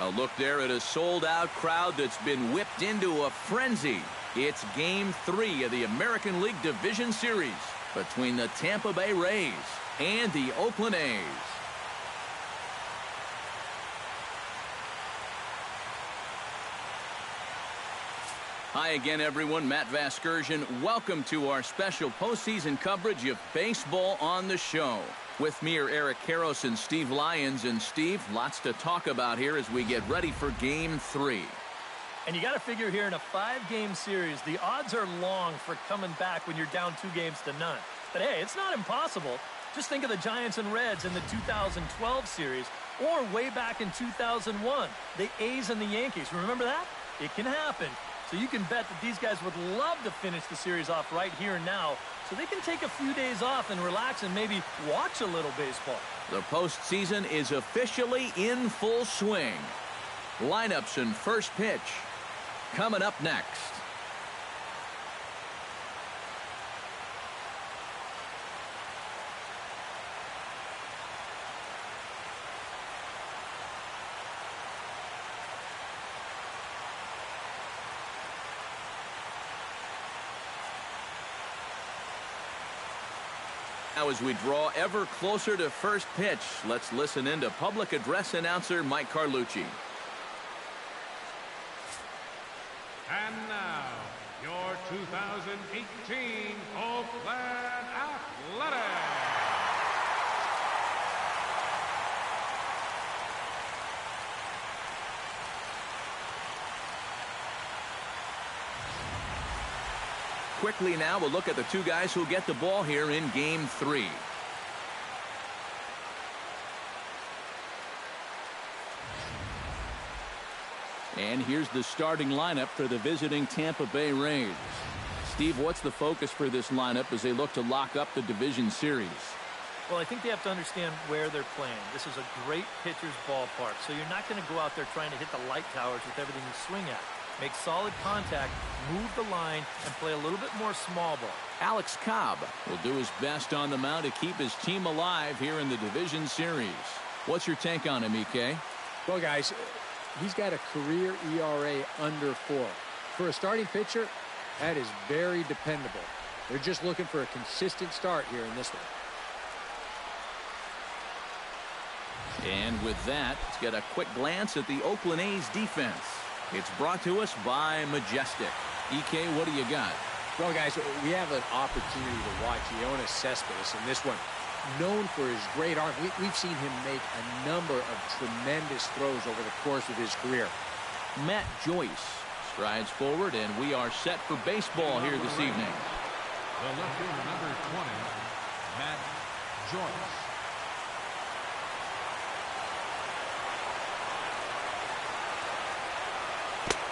A look there at a sold-out crowd that's been whipped into a frenzy. It's Game 3 of the American League Division Series between the Tampa Bay Rays and the Oakland A's. Hi again, everyone. Matt Vasgersian. Welcome to our special postseason coverage of baseball on the show. With me are Eric Karros and Steve Lyons. And Steve, lots to talk about here as we get ready for Game 3. And you got to figure here in a 5-game series, the odds are long for coming back when you're down 2-0. But hey, it's not impossible. Just think of the Giants and Reds in the 2012 series, or way back in 2001, the A's and the Yankees. Remember that? It can happen. So you can bet that these guys would love to finish the series off right here and now, so they can take a few days off and relax and maybe watch a little baseball. The postseason is officially in full swing. Lineups and first pitch coming up next. Now as we draw ever closer to first pitch, let's listen in to public address announcer Mike Carlucci. And now, your 2018 Oakland Athletics. Quickly now, we'll look at the two guys who'll get the ball here in Game 3. And here's the starting lineup for the visiting Tampa Bay Rays. Steve, what's the focus for this lineup as they look to lock up the division series? Well, I think they have to understand where they're playing. This is a great pitcher's ballpark, so you're not going to go out there trying to hit the light towers with everything you swing at. Make solid contact, move the line, and play a little bit more small ball. Alex Cobb will do his best on the mound to keep his team alive here in the division series. What's your take on him, EK? Well, guys, he's got a career ERA under 4. For a starting pitcher, that is very dependable. They're just looking for a consistent start here in this one. And with that, let's get a quick glance at the Oakland A's defense. It's brought to us by Majestic. EK, what do you got? Well, guys, we have an opportunity to watch Yoenis Cespedes in this one. Known for his great arm, we've seen him make a number of tremendous throws over the course of his career. Matt Joyce strides forward, and we are set for baseball here this evening. The left fielder, number 20, Matt Joyce.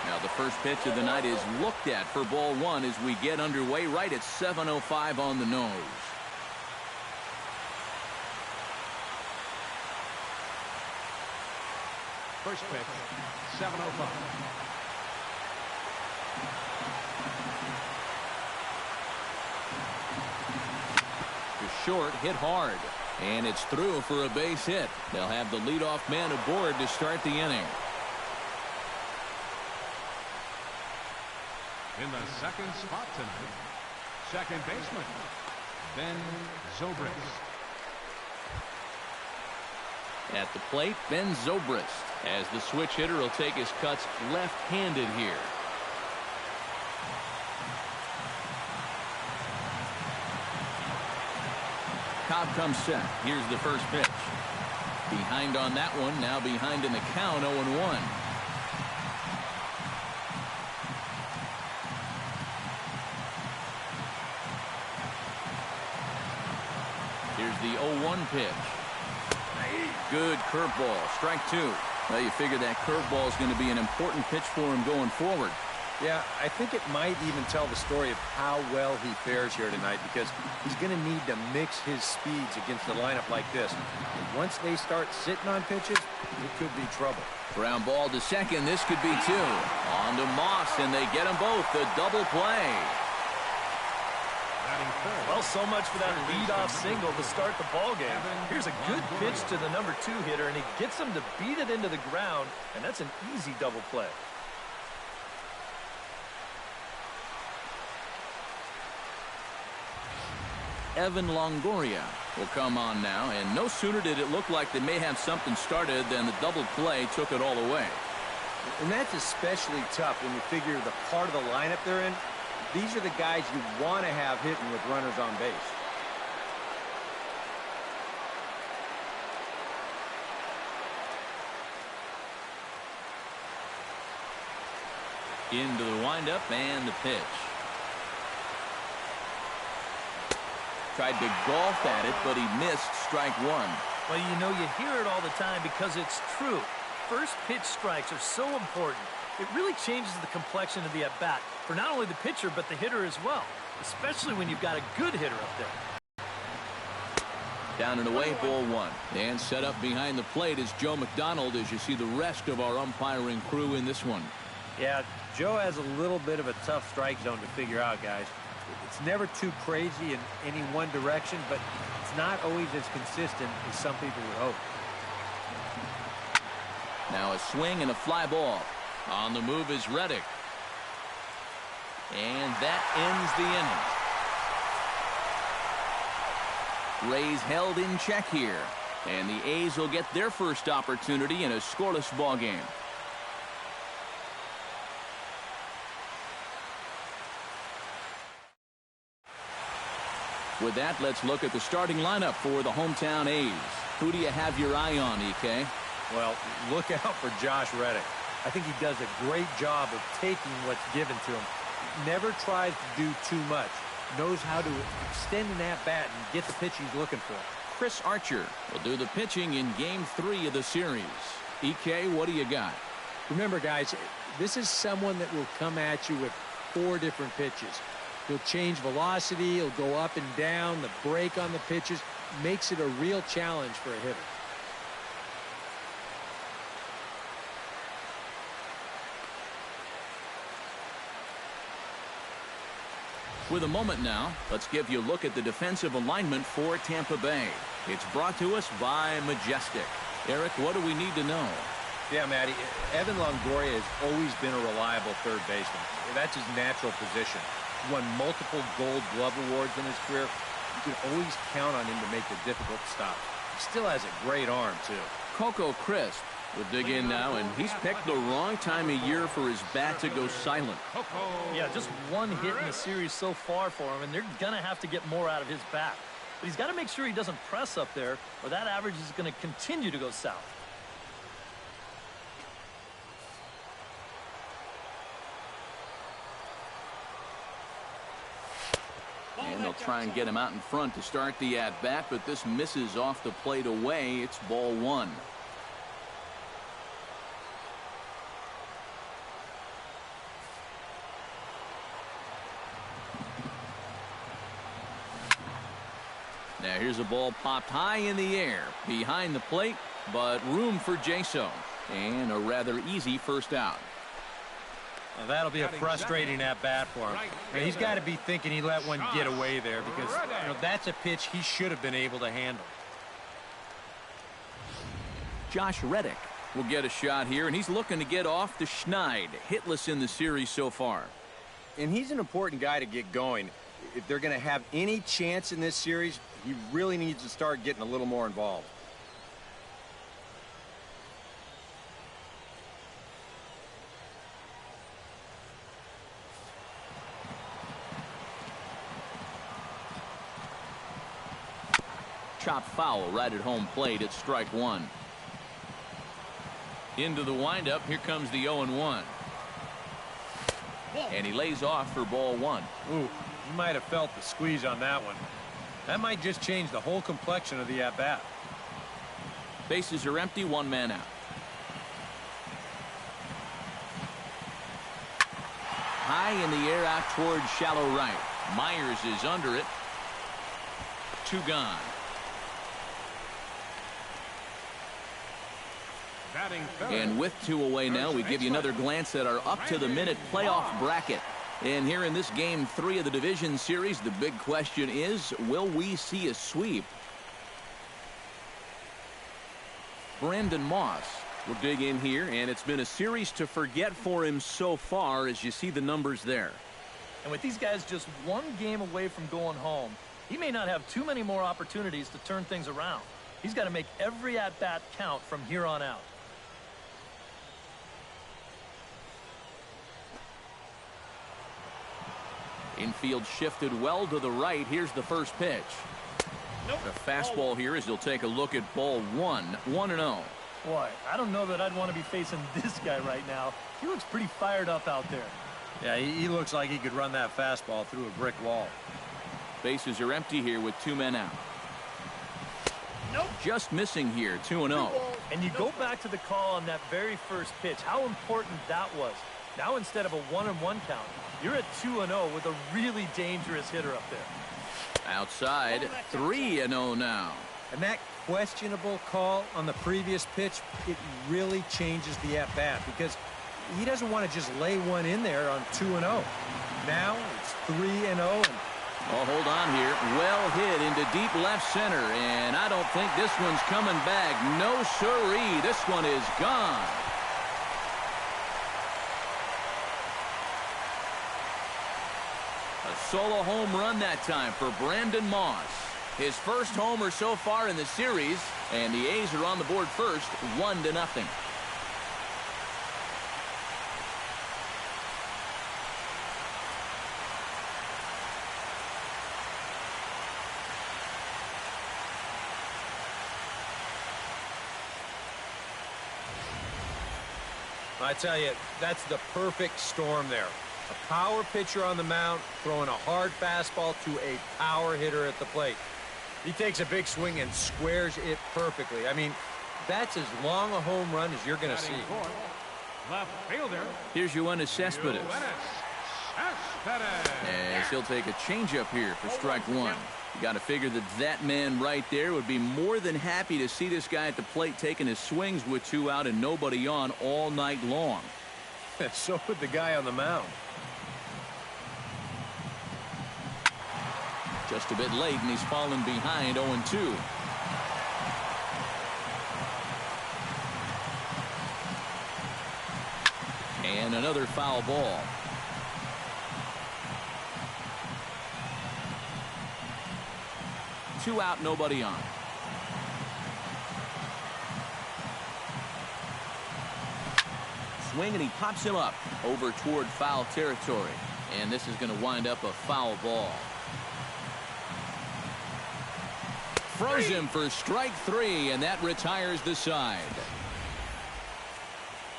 Now the first pitch of the night is looked at for ball 1 as we get underway right at 7:05 on the nose. First pitch, 7:05. To short, hit hard. And it's through for a base hit. They'll have the leadoff man aboard to start the inning. In the second spot tonight, second baseman, Ben Zobrist. At the plate, Ben Zobrist, as the switch hitter will take his cuts left-handed here. Cobb comes set. Here's the first pitch. Behind on that one, now behind in the count, 0-1. Here's the 0-1 pitch. Good curveball. Strike 2. Well, you figure that curveball is going to be an important pitch for him going forward. Yeah, I think it might even tell the story of how well he fares here tonight, because he's going to need to mix his speeds against a lineup like this. And once they start sitting on pitches, it could be trouble. Ground ball to second. This could be 2. On to Moss, and they get them both. The double play. batting third. Well, so much for that leadoff single to start the ball game. Here's a good pitch to the number 2 hitter, and he gets him to beat it into the ground, and that's an easy double play. Evan Longoria will come on now, and no sooner did it look like they may have something started than the double play took it all away. And that's especially tough when you figure the part of the lineup they're in. These are the guys you want to have hitting with runners on base. Into the windup and the pitch. Tried to golf at it, but he missed strike 1. Well, you know, you hear it all the time because it's true. First pitch strikes are so important. It really changes the complexion of the at-bat for not only the pitcher but the hitter as well, especially when you've got a good hitter up there. Down and away, ball 1. And set up behind the plate is Joe McDonald as you see the rest of our umpiring crew in this one. Yeah, Joe has a little bit of a tough strike zone to figure out, guys. It's never too crazy in any one direction, but it's not always as consistent as some people would hope. Now a swing and a fly ball. On the move is Reddick. And that ends the inning. Rays held in check here. And the A's will get their first opportunity in a scoreless ball game. With that, let's look at the starting lineup for the hometown A's. Who do you have your eye on, EK? Well, look out for Josh Reddick. I think he does a great job of taking what's given to him. Never tries to do too much. Knows how to extend an at-bat and get the pitch he's looking for. Chris Archer will do the pitching in Game 3 of the series. EK, what do you got? Remember, guys, this is someone that will come at you with 4 different pitches. He'll change velocity, he'll go up and down, the break on the pitches makes it a real challenge for a hitter. With a moment now, let's give you a look at the defensive alignment for Tampa Bay. It's brought to us by Majestic. Eric, what do we need to know? Yeah, Matty, Evan Longoria has always been a reliable third baseman. That's his natural position. He won multiple Gold Glove awards in his career. You can always count on him to make the difficult stop. He still has a great arm, too. Coco Crisp will dig in now, and he's picked the wrong time of year for his bat to go silent. Yeah, just 1 hit in the series so far for him, and they're going to have to get more out of his bat. But he's got to make sure he doesn't press up there, or that average is going to continue to go south. And they'll try and get him out in front to start the at-bat, but this misses off the plate away. It's ball 1. Now here's a ball popped high in the air behind the plate, but room for Jaso. And a rather easy first out. Well, that'll be a frustrating at-bat for him. And he's got to be thinking he let one get away there because that's a pitch he should have been able to handle. Josh Reddick will get a shot here, and he's looking to get off the schneid. Hitless in the series so far. And he's an important guy to get going. If they're going to have any chance in this series, he really needs to start getting a little more involved. Chopped foul right at home plate. It's strike 1. Into the windup. Here comes the 0-1. And he lays off for ball 1. Ooh, you might have felt the squeeze on that one. That might just change the whole complexion of the at-bat. Bases are empty. 1 man out. High in the air out towards shallow right. Myers is under it. 2 gone. Batting third. And with 2 away now, we give you another glance at our up-to-the-minute playoff bracket. And here in this game 3 of the division series, the big question is, will we see a sweep? Brandon Moss will dig in here, and it's been a series to forget for him so far as you see the numbers there. And with these guys just one game away from going home, he may not have too many more opportunities to turn things around. He's got to make every at-bat count from here on out. Infield shifted well to the right. Here's the first pitch. Nope. The fastball here as he'll take a look at ball 1-0. Boy, I don't know that I'd want to be facing this guy right now. He looks pretty fired up out there. Yeah, he looks like he could run that fastball through a brick wall. Bases are empty here with 2 men out. Nope. Just missing here, 2-0. And you go back to the call on that very first pitch, how important that was. Now instead of a 1-1 count, you're at 2-0 with a really dangerous hitter up there. Outside, 3-0 now. And that questionable call on the previous pitch, it really changes the at-bat because he doesn't want to just lay one in there on 2-0. Now it's 3-0. Oh, hold on here. Well hit into deep left center, and I don't think this one's coming back. No siree. This one is gone. A solo home run that time for Brandon Moss. His first homer so far in the series, and the A's are on the board first, 1-0. I tell you, that's the perfect storm there. A power pitcher on the mound throwing a hard fastball to a power hitter at the plate. He takes a big swing and squares it perfectly. I mean, that's as long a home run as you're going to see. Left fielder. Here's Yoenis Cespedes. As he'll take a changeup here for strike 1. You got to figure that man right there would be more than happy to see this guy at the plate taking his swings with 2 out and nobody on all night long. So would the guy on the mound. Just a bit late, and he's fallen behind 0-2. And another foul ball. Two out, nobody on. Swing, and he pops him up over toward foul territory. And this is going to wind up a foul ball. Throws him for strike 3, and that retires the side.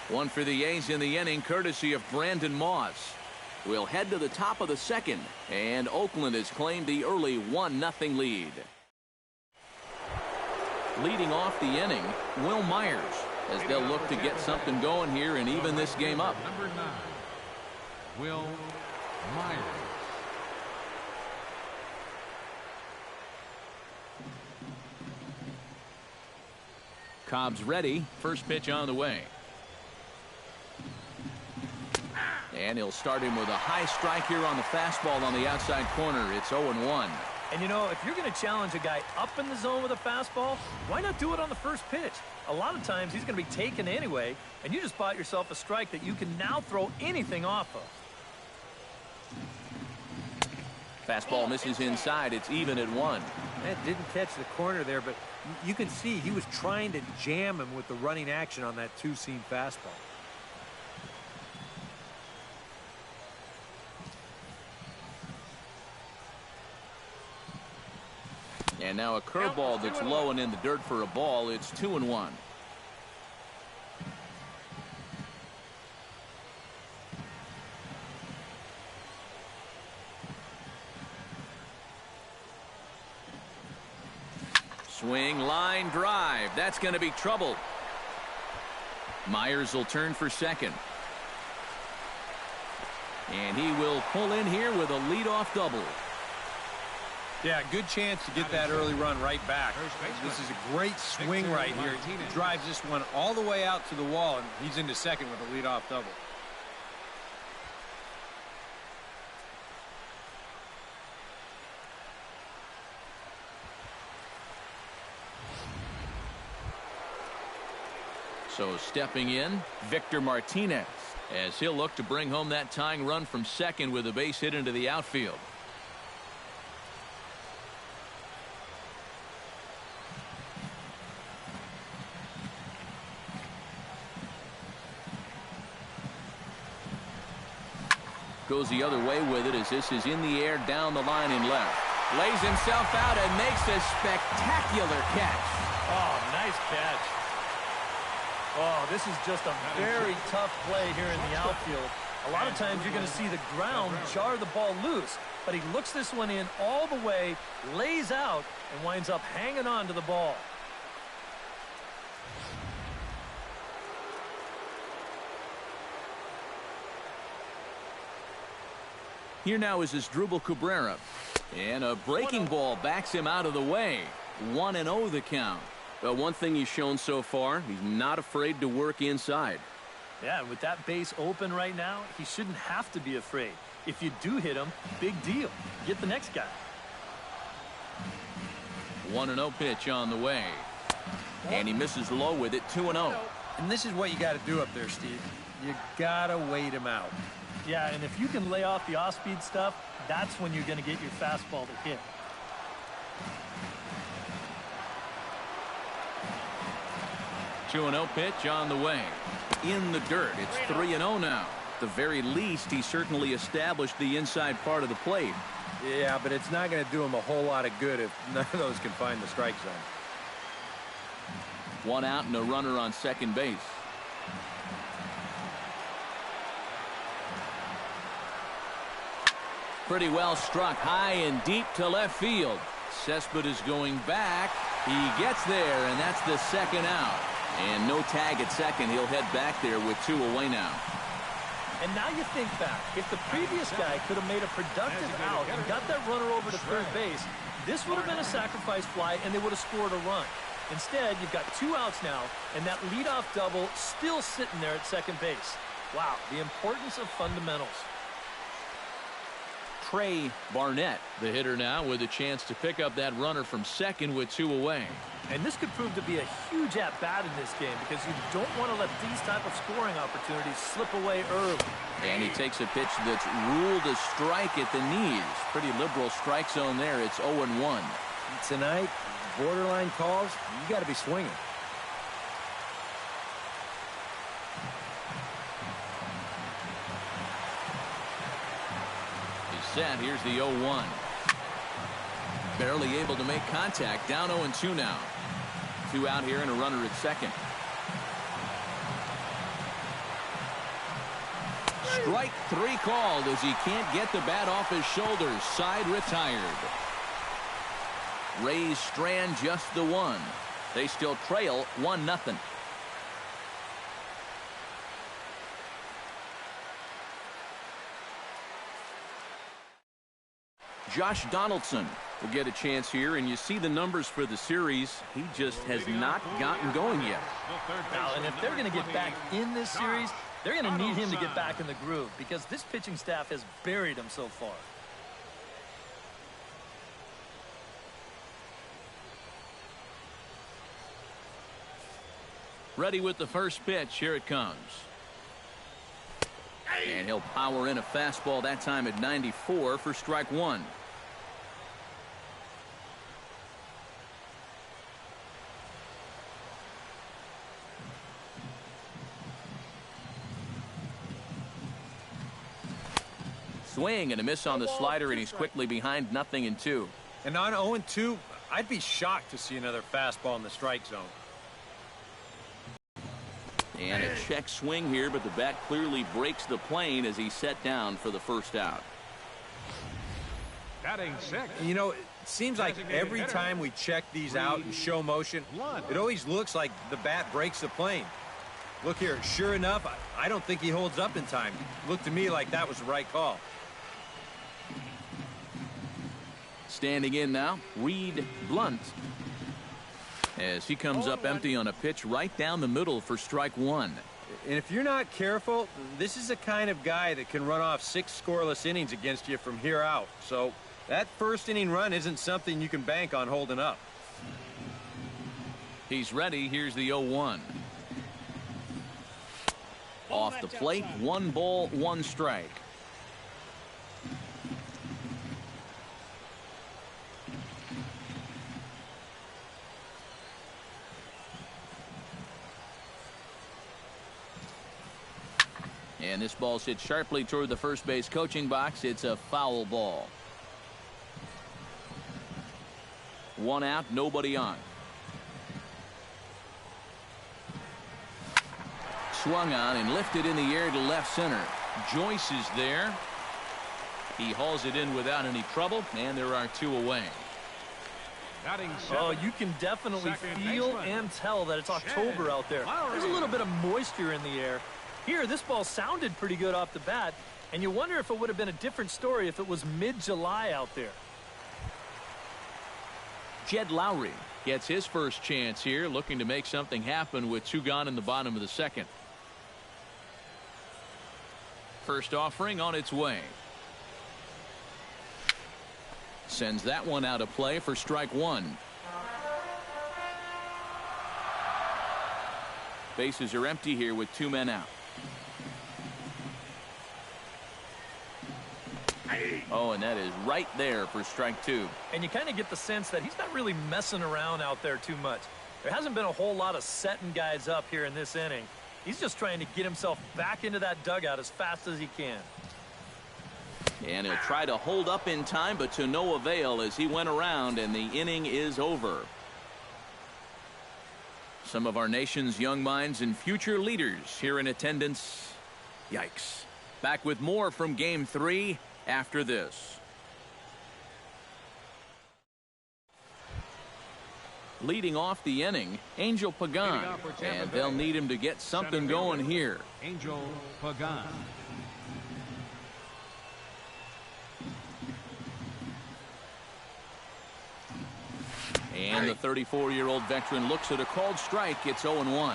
One for the A's in the inning, courtesy of Brandon Moss. We'll head to the top of the second, and Oakland has claimed the early 1-0 lead. Leading off the inning, Will Myers, as they'll look to get something going here and even this game up. Number 9, Will Myers. Cobb's ready. First pitch on the way. And he'll start him with a high strike here on the fastball on the outside corner. It's 0-1. And you know, if you're going to challenge a guy up in the zone with a fastball, why not do it on the first pitch? A lot of times he's going to be taken anyway, and you just bought yourself a strike that you can now throw anything off of. Fastball misses inside. It's even at 1. That didn't catch the corner there, but you can see he was trying to jam him with the running action on that 2-seam fastball. And now a curveball that's low and in the dirt for a ball. It's 2-1. Swing, line, drive. That's going to be trouble. Myers will turn for second. And he will pull in here with a leadoff double. Yeah, good chance to get that early run right back. This is a great swing right here. He drives this one all the way out to the wall, and he's into second with a leadoff double. So stepping in, Victor Martinez, as he'll look to bring home that tying run from second with a base hit into the outfield. Goes the other way with it as this is in the air down the line in left. Lays himself out and makes a spectacular catch. Oh, nice catch. Oh, this is just a very tough play here in the outfield. A lot of times you're going to see the ground jar the ball loose, but he looks this one in all the way, lays out, and winds up hanging on to the ball. Here now is Asdrubal Cabrera. And a breaking ball backs him out of the way. 1-0 the count. But one thing he's shown so far, he's not afraid to work inside. Yeah, and with that base open right now, he shouldn't have to be afraid. If you do hit him, big deal. Get the next guy. 1-0 pitch on the way. And he misses low with it, 2-0. And this is what you got to do up there, Steve. You got to wait him out. Yeah, and if you can lay off the off-speed stuff, that's when you're going to get your fastball to hit. Two 2-0 pitch on the way. In the dirt. It's 3-0 now. At the very least, he certainly established the inside part of the plate. Yeah, but it's not going to do him a whole lot of good if none of those can find the strike zone. One out and a runner on second base. Pretty well struck high and deep to left field. Cespedes is going back. He gets there, and that's the second out. And no tag at second. He'll head back there with 2 away now. And now you think back. If the previous guy could have made a productive out and got that runner over to third base, this would have been a sacrifice fly, and they would have scored a run. Instead, you've got 2 outs now, and that leadoff double still sitting there at second base. Wow, the importance of fundamentals. Trey Barnett, the hitter now, with a chance to pick up that runner from second with 2 away. And this could prove to be a huge at-bat in this game because you don't want to let these type of scoring opportunities slip away early. And he takes a pitch that's ruled a strike at the knees. Pretty liberal strike zone there. It's 0-1. Tonight, borderline calls, you got to be swinging. Set. Here's the 0-1. Barely able to make contact. Down 0-2 now. 2 out here and a runner at second. Strike 3 called as he can't get the bat off his shoulders. Side retired. Rays strand just the 1. They still trail 1-0. Josh Donaldson will get a chance here, and you see the numbers for the series. He just has not gotten going yet. Now, and if they're going to get back in this series, they're going to need him to get back in the groove because this pitching staff has buried him so far. Ready with the first pitch. Here it comes. And he'll power in a fastball that time at 94 for strike 1. Swing and a miss on the slider, and he's quickly behind 0-2. And on 0-2, I'd be shocked to see another fastball in the strike zone. And a check swing here, but the bat clearly breaks the plane as he's set down for the first out. Batting 6. You know, it seems like every time we check these out in show motion, it always looks like the bat breaks the plane. Look here, sure enough, I don't think he holds up in time. Looked to me like that was the right call. Standing in now, Reed Blunt. As he comes up empty on a pitch right down the middle for strike 1. And if you're not careful, this is the kind of guy that can run off 6 scoreless innings against you from here out. So that first inning run isn't something you can bank on holding up. He's ready. Here's the 0-1. Off the plate, 1 ball, 1 strike. And this ball hit sharply toward the first base coaching box. It's a foul ball. 1 out, nobody on. Swung on and lifted in the air to left center. Joyce is there. He hauls it in without any trouble, and there are 2 away. Oh, you can definitely feel and tell that it's October out there. There's a little bit of moisture in the air. Here, this ball sounded pretty good off the bat, and you wonder if it would have been a different story if it was mid-July out there. Jed Lowry gets his first chance here, looking to make something happen with 2 gone in the bottom of the 2nd. First offering on its way. Sends that one out of play for strike 1. Bases are empty here with 2 men out. Oh, and that is right there for strike 2. And you kind of get the sense that he's not really messing around out there too much. There hasn't been a whole lot of setting guys up here in this inning. He's just trying to get himself back into that dugout as fast as he can. And he'll try to hold up in time, but to no avail as he went around, and the inning is over. Some of our nation's young minds and future leaders here in attendance. Yikes. Back with more from Game 3 after this. Leading off the inning, Angel Pagan, and they'll need him to get something going here. Angel Pagan. And the 34-year-old veteran looks at a called strike. It's 0-1.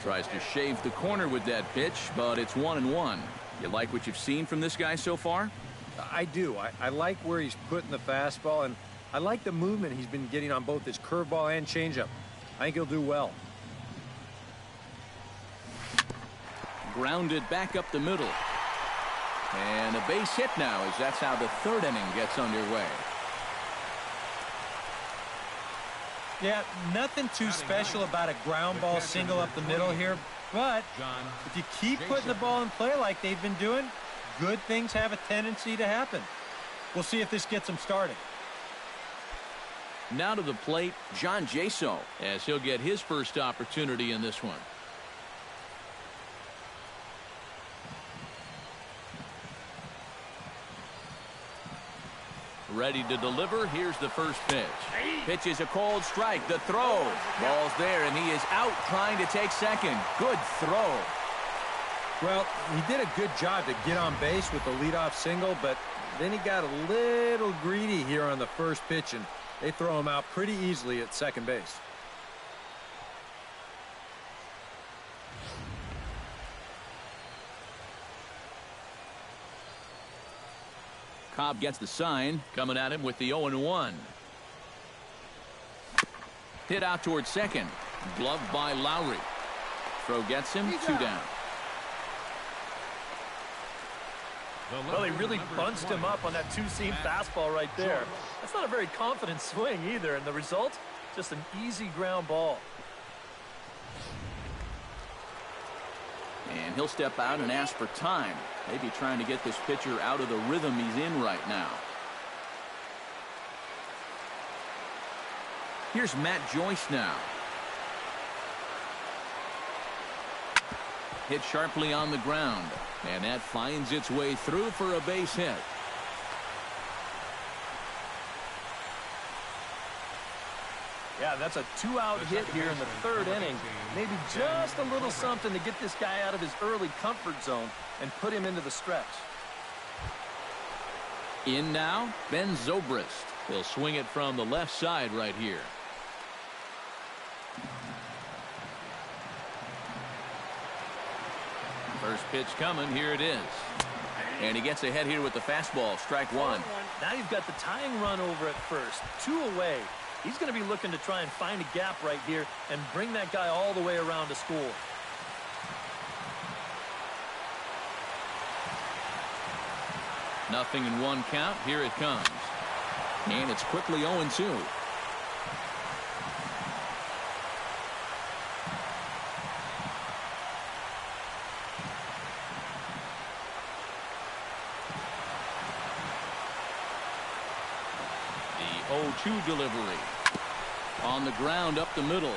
Tries to shave the corner with that pitch, but it's 1-1. You like what you've seen from this guy so far? I do. I like where he's putting the fastball, and I like the movement he's been getting on both his curveball and changeup. I think he'll do well. Grounded back up the middle. And a base hit now, as that's how the 3rd inning gets underway. Yeah, nothing too special about a ground ball single up the middle here, but if you keep putting the ball in play like they've been doing, good things have a tendency to happen. We'll see if this gets them started. Now to the plate, John Jaso, as he'll get his first opportunity in this one. Ready to deliver. Here's the first pitch. Pitch is a cold strike. The throw. Ball's there, and he is out trying to take second. Good throw. Well, he did a good job to get on base with the leadoff single, but then he got a little greedy here on the first pitch, and they throw him out pretty easily at second base. Cobb gets the sign, coming at him with the 0-1. Hit out towards second. Gloved by Lowry. Throw gets him, 2 down. Well, he really bunched him up on that 2-seam fastball right there. That's not a very confident swing either, and the result, just an easy ground ball. And he'll step out and ask for time. Maybe trying to get this pitcher out of the rhythm he's in right now. Here's Matt Joyce now. Hit sharply on the ground, and that finds its way through for a base hit. Yeah, that's a 2-out hit here in the 3rd inning. Maybe just a little something to get this guy out of his early comfort zone and put him into the stretch. In now, Ben Zobrist. He'll swing it from the left side right here. First pitch coming. Here it is. And he gets ahead here with the fastball, strike one. Now you've got the tying run over at first, 2 away. He's going to be looking to try and find a gap right here and bring that guy all the way around to score. Nothing in 1 count. Here it comes. And it's quickly 0-2. The 0-2 delivery. On the ground up the middle.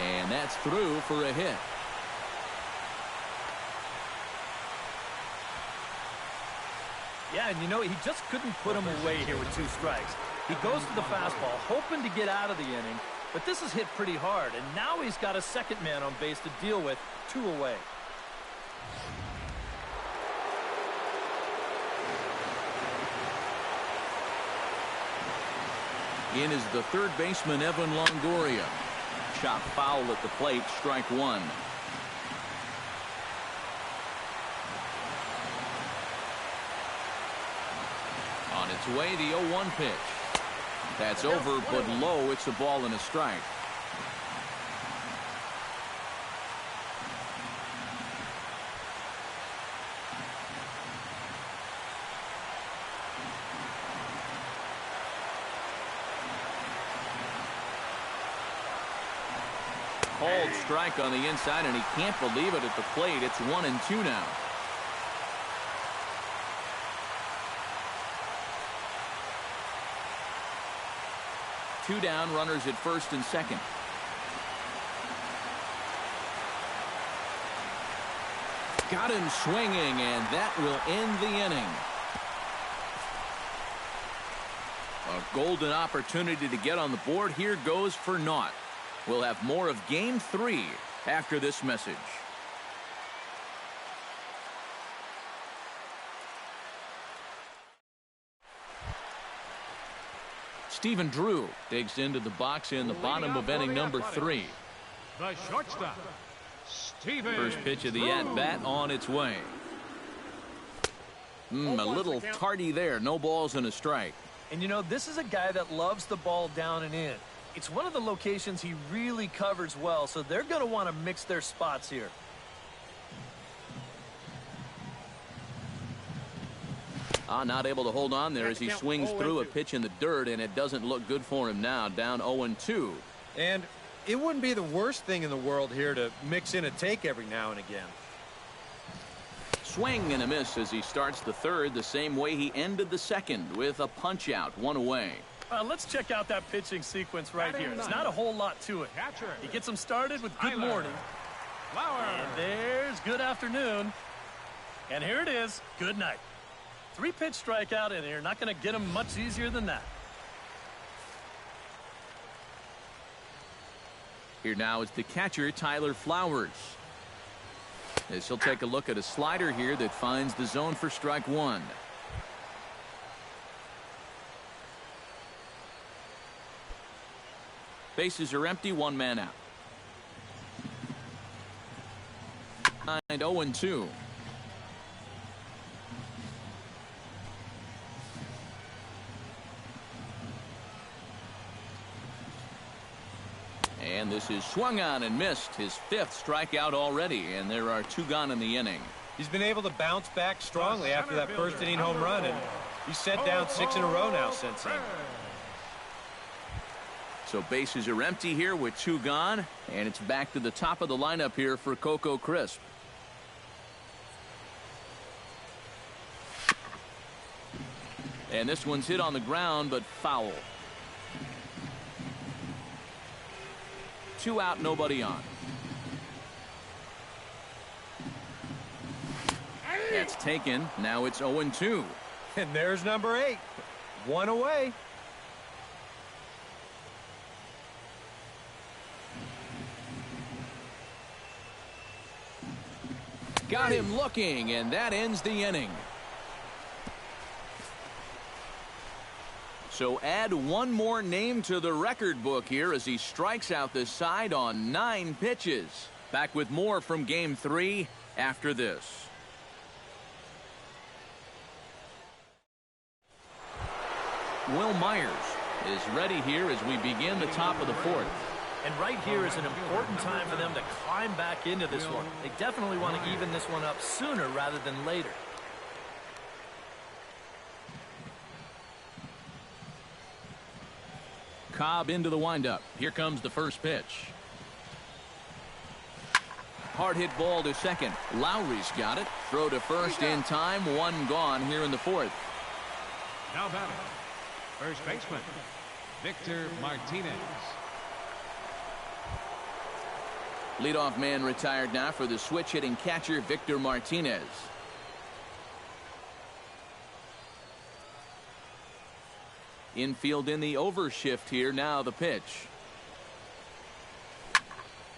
And that's through for a hit. Yeah, and you know, he just couldn't put him away here with 2 strikes. He goes to the fastball, hoping to get out of the inning, but this is hit pretty hard, and now he's got a second man on base to deal with, 2 away. In is the third baseman, Evan Longoria. Chop foul at the plate, strike 1. On its way, the 0-1 pitch. That's over, but low. It's a ball and a strike. Called strike on the inside, and he can't believe it at the plate. It's 1-2 now. Two down, runners at first and second. Got him swinging, and that will end the inning. A golden opportunity to get on the board here goes for naught. We'll have more of Game 3 after this message. Stephen Drew digs into the box in the bottom of inning number 3. The shortstop, Stephen First pitch of the at-bat on its way. A little tardy there. No balls and a strike. And you know, this is a guy that loves the ball down and in. It's one of the locations he really covers well, so they're going to want to mix their spots here. Not able to hold on there as he swings through a pitch in the dirt, and it doesn't look good for him now. Down 0-2. And it wouldn't be the worst thing in the world here to mix in a take every now and again. Swing and a miss as he starts the third the same way he ended the second, with a punch out, 1 away. Let's check out that pitching sequence right here. There's not a whole lot to it. He gets him started with good morning. And there's good afternoon. And here it is, good night. 3-pitch strikeout, and you're not going to get him much easier than that. Here now is the catcher, Tyler Flowers. As he'll take a look at a slider here that finds the zone for strike 1. Bases are empty, 1 man out. 0-2. And this is swung on and missed. His 5th strikeout already, and there are 2 gone in the inning. He's been able to bounce back strongly after that first inning home run, and he's set down 6 in a row now since then. So bases are empty here with 2 gone, and it's back to the top of the lineup here for Coco Crisp. And this one's hit on the ground, but foul. 2 out, nobody on. That's taken. Now it's 0-2. And there's number 8. 1 away. Got him looking, and that ends the inning. So add 1 more name to the record book here as he strikes out this side on 9 pitches. Back with more from Game 3 after this. Will Myers is ready here as we begin the top of the fourth. And right here is an important time for them to climb back into this one. They definitely want to even this one up sooner rather than later. Cobb into the windup. Here comes the first pitch. Hard hit ball to second. Lowry's got it. Throw to first in time. One gone here in the fourth. Now batting, first baseman, Victor Martinez. Leadoff man retired now for the switch hitting catcher Victor Martinez. Infield in the overshift here. Now the pitch.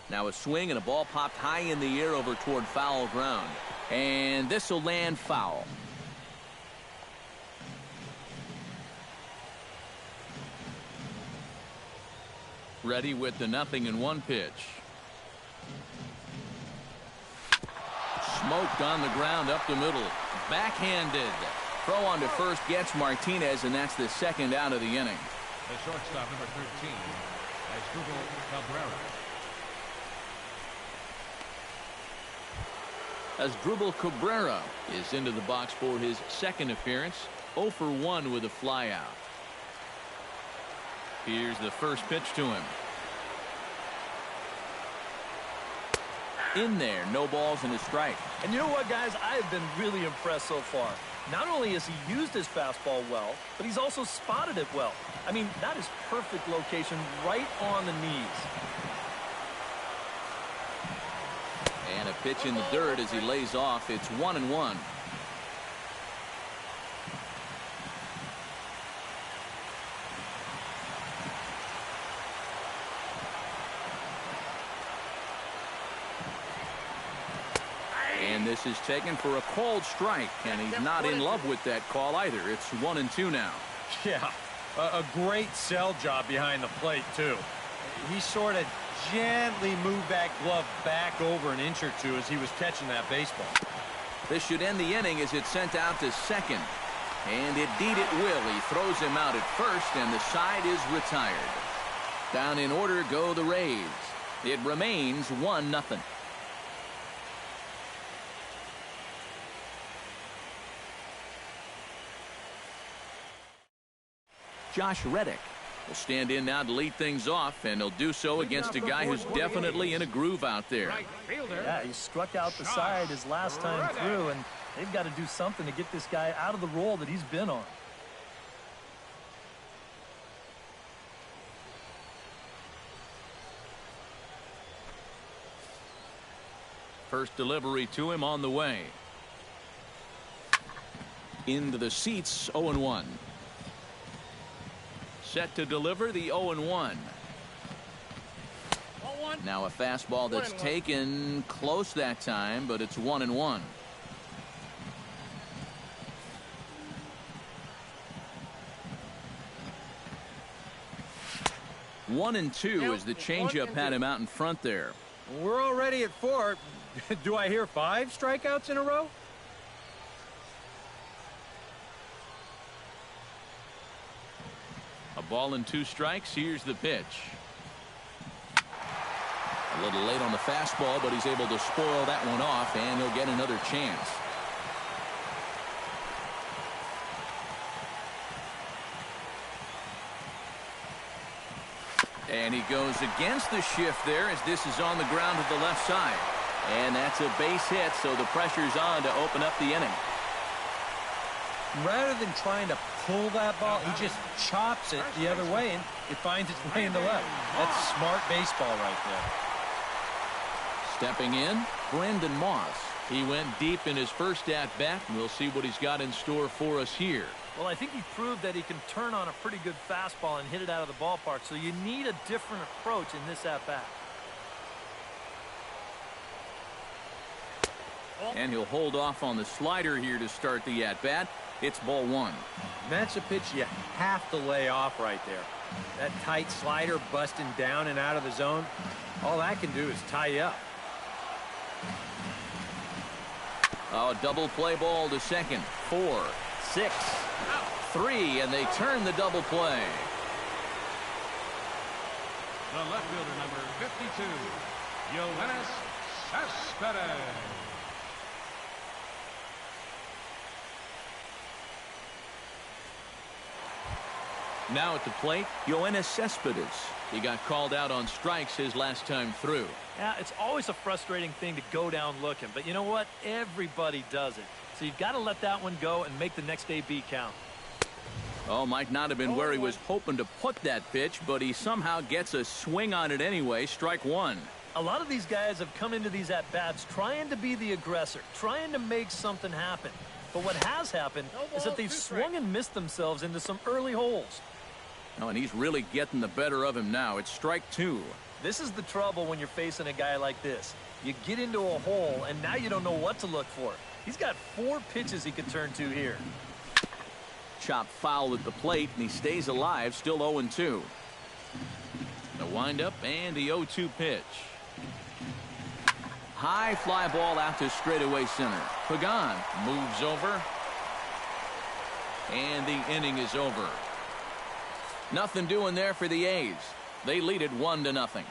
Now a swing and a ball popped high in the air over toward foul ground. And this will land foul. Ready with the 0-1 pitch. Smoked on the ground up the middle. Backhanded. Throw on to first gets Martinez, and that's the second out of the inning. The shortstop, number 13, Asdrubal Cabrera. Asdrubal Cabrera is into the box for his second appearance. 0 for 1 with a flyout. Here's the first pitch to him. In there, no balls and a strike. And you know what, guys? I have been really impressed so far. Not only has he used his fastball well, but he's also spotted it well. I mean, that is perfect location right on the knees. And a pitch in the dirt as he lays off. It's 1-1. And this is taken for a called strike, and he's not in love with that call either. It's 1-2 now. Yeah, a great sell job behind the plate, too. He sort of gently moved that glove back over an inch or two as he was catching that baseball. This should end the inning as it's sent out to second. And indeed it will. He throws him out at first, and the side is retired. Down in order go the Rays. It remains 1-0. Josh Reddick will stand in now to lead things off, and he'll do so against a guy who's definitely in a groove out there. Yeah, he struck out the side his last time through, and they've got to do something to get this guy out of the role that he's been on. First delivery to him on the way. Into the seats, 0-1. Set to deliver the 0-1. Now a fastball that's taken close that time, but it's 1-1. One and two as the changeup had him out in front there. We're already at 4. Do I hear 5 strikeouts in a row? A ball and 2 strikes. Here's the pitch. A little late on the fastball, but he's able to spoil that one off, and he'll get another chance. And he goes against the shift there as this is on the ground to the left side. And that's a base hit, so the pressure's on to open up the inning. Rather than trying to pull that ball, he just chops it the other way, and it finds its way in the left. That's smart baseball right there. Stepping in, Brandon Moss. He went deep in his first at-bat, and we'll see what he's got in store for us here. Well, I think he proved that he can turn on a pretty good fastball and hit it out of the ballpark, so you need a different approach in this at-bat. And he'll hold off on the slider here to start the at-bat. It's ball 1. That's a pitch you have to lay off right there. That tight slider busting down and out of the zone, all that can do is tie you up. Oh, double play ball to second. 4, 6. 3, and they turn the double play. The left fielder, number 52, Yoenis Cespedes. Now at the plate, Yoenis Cespedes. He got called out on strikes his last time through. Yeah, it's always a frustrating thing to go down looking, but you know what? Everybody does it. So you've got to let that one go and make the next AB count. Oh, might not have been where he was hoping to put that pitch, but he somehow gets a swing on it anyway. Strike 1. A lot of these guys have come into these at-bats trying to be the aggressor, trying to make something happen. But what has happened is that they've swung and missed themselves into some early holes. Oh, and he's really getting the better of him now. It's strike 2. This is the trouble when you're facing a guy like this. You get into a hole, and now you don't know what to look for. He's got 4 pitches he could turn to here. Chopped foul at the plate, and he stays alive, still 0-2. The windup and the 0-2 pitch. High fly ball out to straightaway center. Pagan moves over, and the inning is over. Nothing doing there for the A's. They lead it 1-0.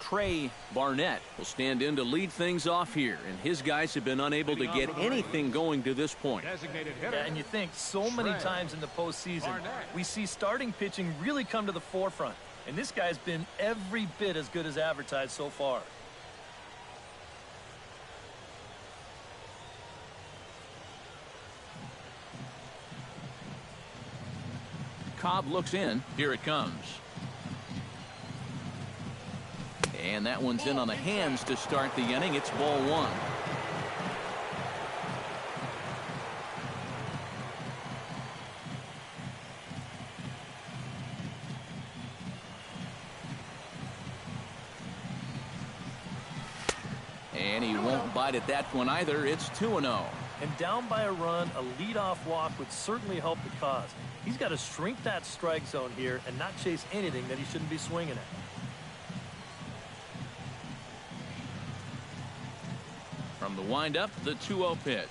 Trey Barnett will stand in to lead things off here, and his guys have been unable to get anything going to this point. Yeah, and you think so many times in the postseason, we see starting pitching really come to the forefront, and this guy's been every bit as good as advertised so far. Cobb looks in. Here it comes. And that one's in on the hands to start the inning. It's ball 1. And he won't bite at that one either. It's 2-0. And down by a run, a leadoff walk would certainly help the cause. He's got to shrink that strike zone here and not chase anything that he shouldn't be swinging at. From the windup, the 2-0 pitch.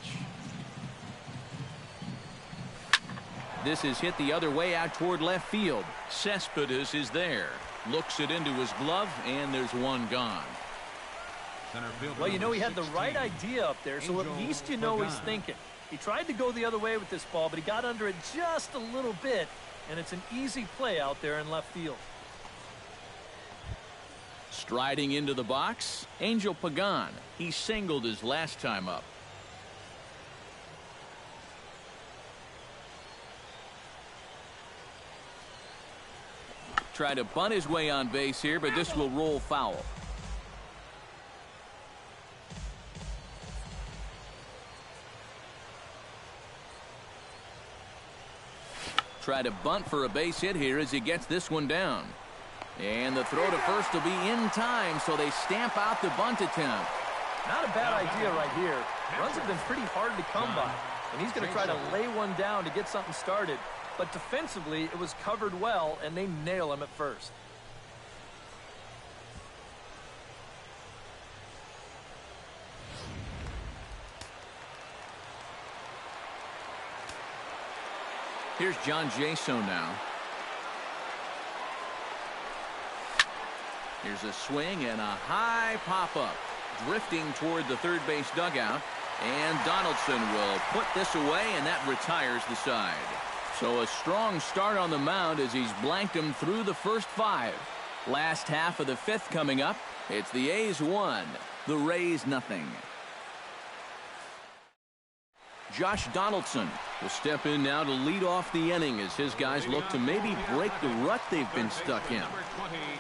This is hit the other way out toward left field. Cespedes is there. Looks it into his glove, and there's one gone. Well, you know, he had the right idea up there, so at least you know he's thinking. He tried to go the other way with this ball, but he got under it just a little bit, and it's an easy play out there in left field. Striding into the box, Angel Pagan. He singled his last time up. Try to bunt his way on base here, but this will roll foul. Try to bunt for a base hit here as he gets this one down. And the throw to first will be in time, so they stamp out the bunt attempt. Not a bad idea right here. Runs have been pretty hard to come by, and he's going to try to lay one down to get something started. But defensively, it was covered well, and they nail him at first. Here's John Jaso now. Here's a swing and a high pop-up. Drifting toward the third base dugout. And Donaldson will put this away, and that retires the side. So a strong start on the mound as he's blanked him through the first 5. Last half of the 5th coming up. It's the A's 1, the Rays nothing. Josh Donaldson will step in now to lead off the inning as his guys look to maybe break the rut they've been stuck in.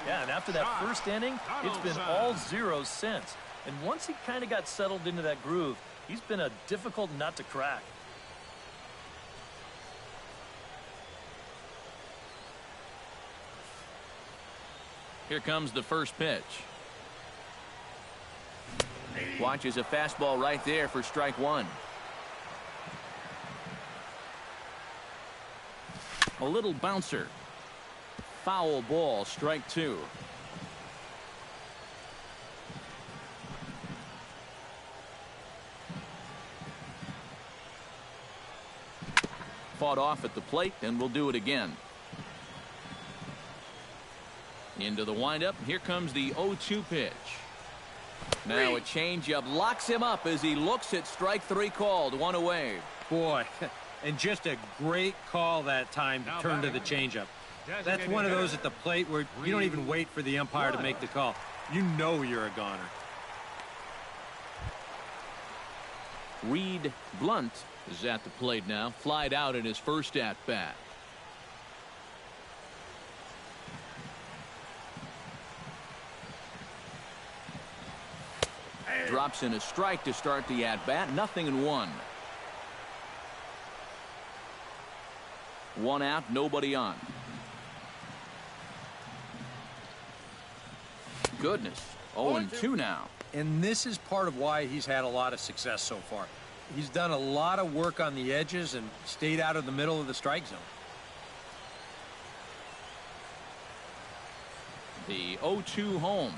Yeah, and after that first inning, it's been all zeros since. And once he kind of got settled into that groove, he's been a difficult nut to crack. Here comes the first pitch. Watches a fastball right there for strike 1. A little bouncer. Foul ball, strike 2. fought off at the plate, and we'll do it again. Into the windup. Here comes the 0-2 pitch. Now a changeup locks him up as he looks at strike three called. One away. Boy, and just a great call that time to turn to the changeup. That's one of those at the plate where you don't even wait for the umpire to make the call. You know you're a goner. Reed Blunt is at the plate now. Flied out in his first at-bat. Drops in a strike to start the at-bat. 0-1. One out, nobody on. Goodness. 0-2 now. And this is part of why he's had a lot of success so far. He's done a lot of work on the edges and stayed out of the middle of the strike zone. The 0-2 home.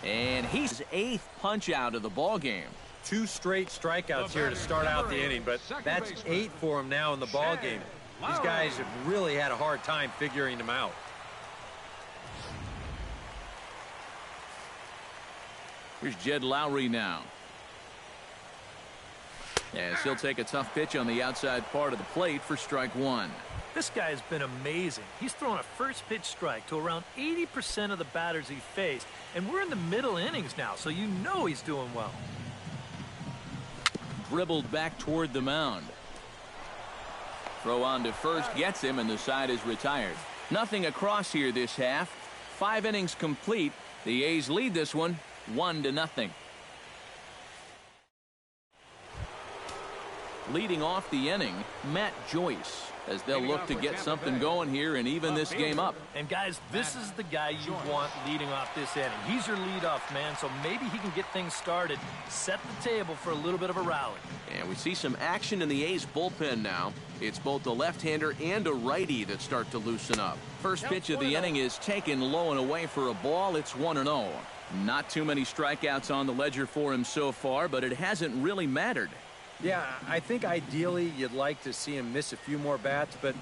And he's 8th punch out of the ball game. 2 straight strikeouts here to start out the inning, but that's 8 for him now in the ball game. These guys have really had a hard time figuring him out. Here's Jed Lowry now. As he'll take a tough pitch on the outside part of the plate for strike one. This guy's been amazing. He's thrown a first pitch strike to around 80% of the batters he faced, and we're in the middle innings now, so you know he's doing well. Dribbled back toward the mound. Throw on to first gets him, and the side is retired. Nothing across here this half. 5 innings complete. The A's lead this one 1-0. Leading off the inning, Matt Joyce, as they'll look to get something going here and even this game up. And guys, this is the guy you want leading off this inning. He's your leadoff man, so maybe he can get things started, set the table for a little bit of a rally. And we see some action in the A's bullpen now. It's both a left-hander and a righty that start to loosen up. First pitch of the inning is taken low and away for a ball. It's 1-0. Not too many strikeouts on the ledger for him so far, but it hasn't really mattered. Yeah, I think ideally you'd like to see him miss a few more bats, but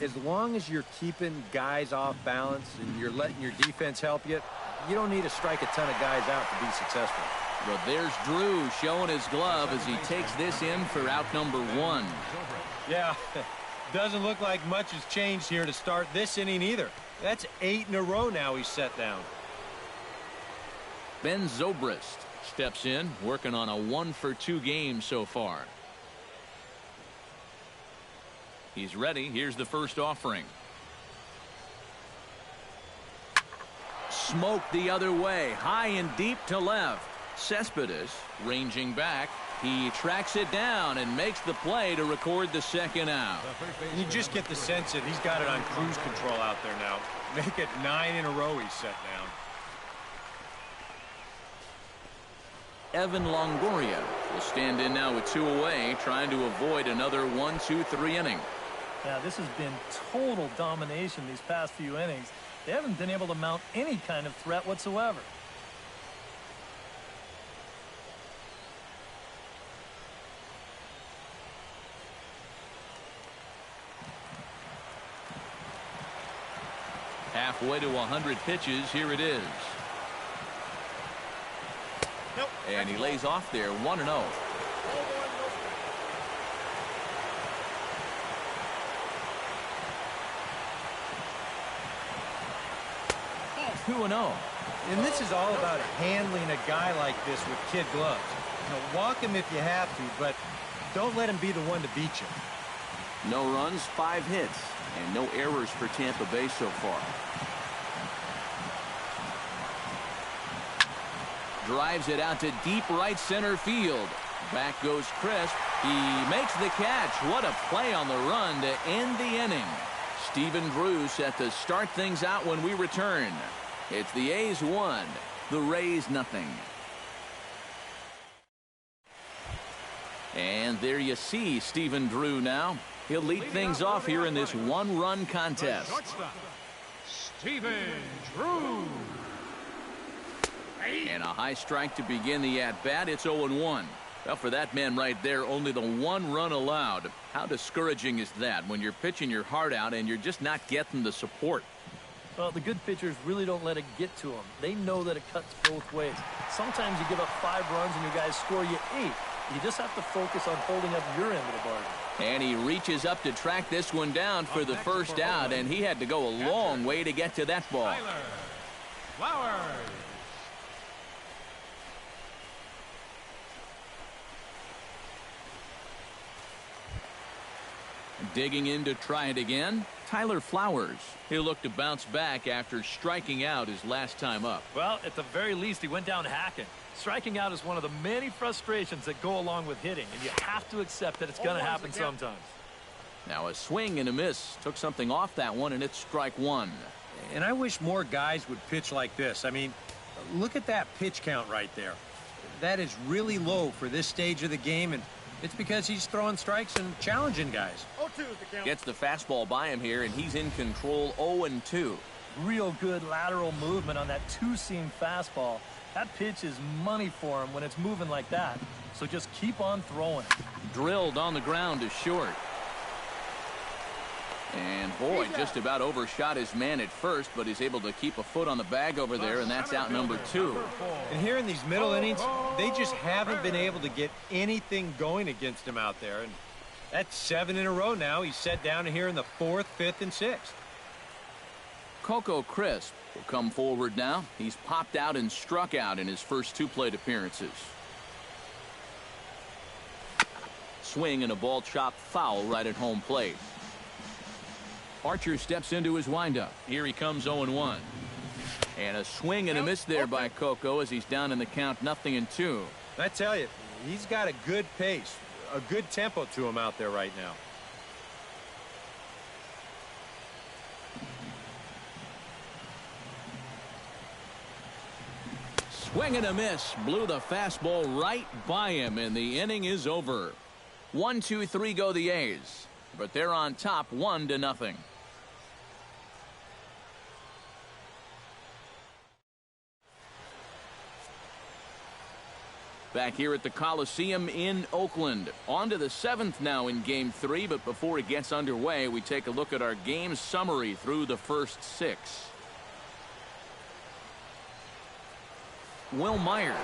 as long as you're keeping guys off balance and you're letting your defense help you, you don't need to strike a ton of guys out to be successful. But there's Drew showing his glove as he takes this in for out number 1. Yeah, doesn't look like much has changed here to start this inning either. That's 8 in a row now he's set down. Ben Zobrist steps in, working on a 1-for-2 game so far. He's ready. Here's the first offering. Smoked the other way, high and deep to left. Cespedes ranging back. He tracks it down and makes the play to record the second out. And you just get the sense that he's got it on cruise control out there now. Make it 9 in a row he's set down. Evan Longoria will stand in now with 2 away, trying to avoid another 1-2-3 inning. Yeah, this has been total domination these past few innings. They haven't been able to mount any kind of threat whatsoever. Halfway to 100 pitches, here it is. Nope. And he lays off there, 1-0. 2-0. And this is all about handling a guy like this with kid gloves. You know, walk him if you have to, but don't let him be the one to beat you. No runs, 5 hits, and no errors for Tampa Bay so far. Drives it out to deep right center field. Back goes Crisp. He makes the catch. What a play on the run to end the inning. Stephen Drew set to start things out when we return. It's the A's 1, the Rays 0. And there you see Stephen Drew now. He'll lead things off here in this 1-run contest. Stephen Drew. And a high strike to begin the at-bat. It's 0-1. Well, for that man right there, only the 1 run allowed. How discouraging is that when you're pitching your heart out and you're just not getting the support? Well, the good pitchers really don't let it get to them. They know that it cuts both ways. Sometimes you give up 5 runs and your guys score you 8. You just have to focus on holding up your end of the bargain. And he reaches up to track this one down for the first out, and he had to go a long way to get to that ball. Flowers. Digging in to try it again, Tyler Flowers. He'll look to bounce back after striking out his last time up. Well, at the very least, he went down hacking. Striking out is one of the many frustrations that go along with hitting, and you have to accept that it's going to happen sometimes. Now a swing and a miss. Took something off that one, and it's strike 1. And I wish more guys would pitch like this. I mean, look at that pitch count right there. That is really low for this stage of the game, and it's because he's throwing strikes and challenging guys. 0-2 is the count. Gets the fastball by him here, and he's in control 0-2. Real good lateral movement on that 2-seam fastball. That pitch is money for him when it's moving like that. So just keep on throwing. Drilled on the ground to short. And boy, just about overshot his man at first, but he's able to keep a foot on the bag over there, and that's out number 2. And here in these middle innings, they just haven't been able to get anything going against him out there. And that's 7 in a row now. He's set down here in the 4th, 5th, and 6th. Coco Crisp will come forward now. He's popped out and struck out in his first 2 plate appearances. Swing and a ball chopped foul right at home plate. Archer steps into his windup. Here he comes 0-1. And a swing and a miss there by Coco as he's down in the count 0-2. I tell you, he's got a good pace, a good tempo to him out there right now. Swing and a miss. Blew the fastball right by him, and the inning is over. 1-2-3 go the A's, but they're on top 1-0. Back here at the Coliseum in Oakland. On to the 7th now in Game 3, but before it gets underway, we take a look at our game summary through the first 6. Will Myers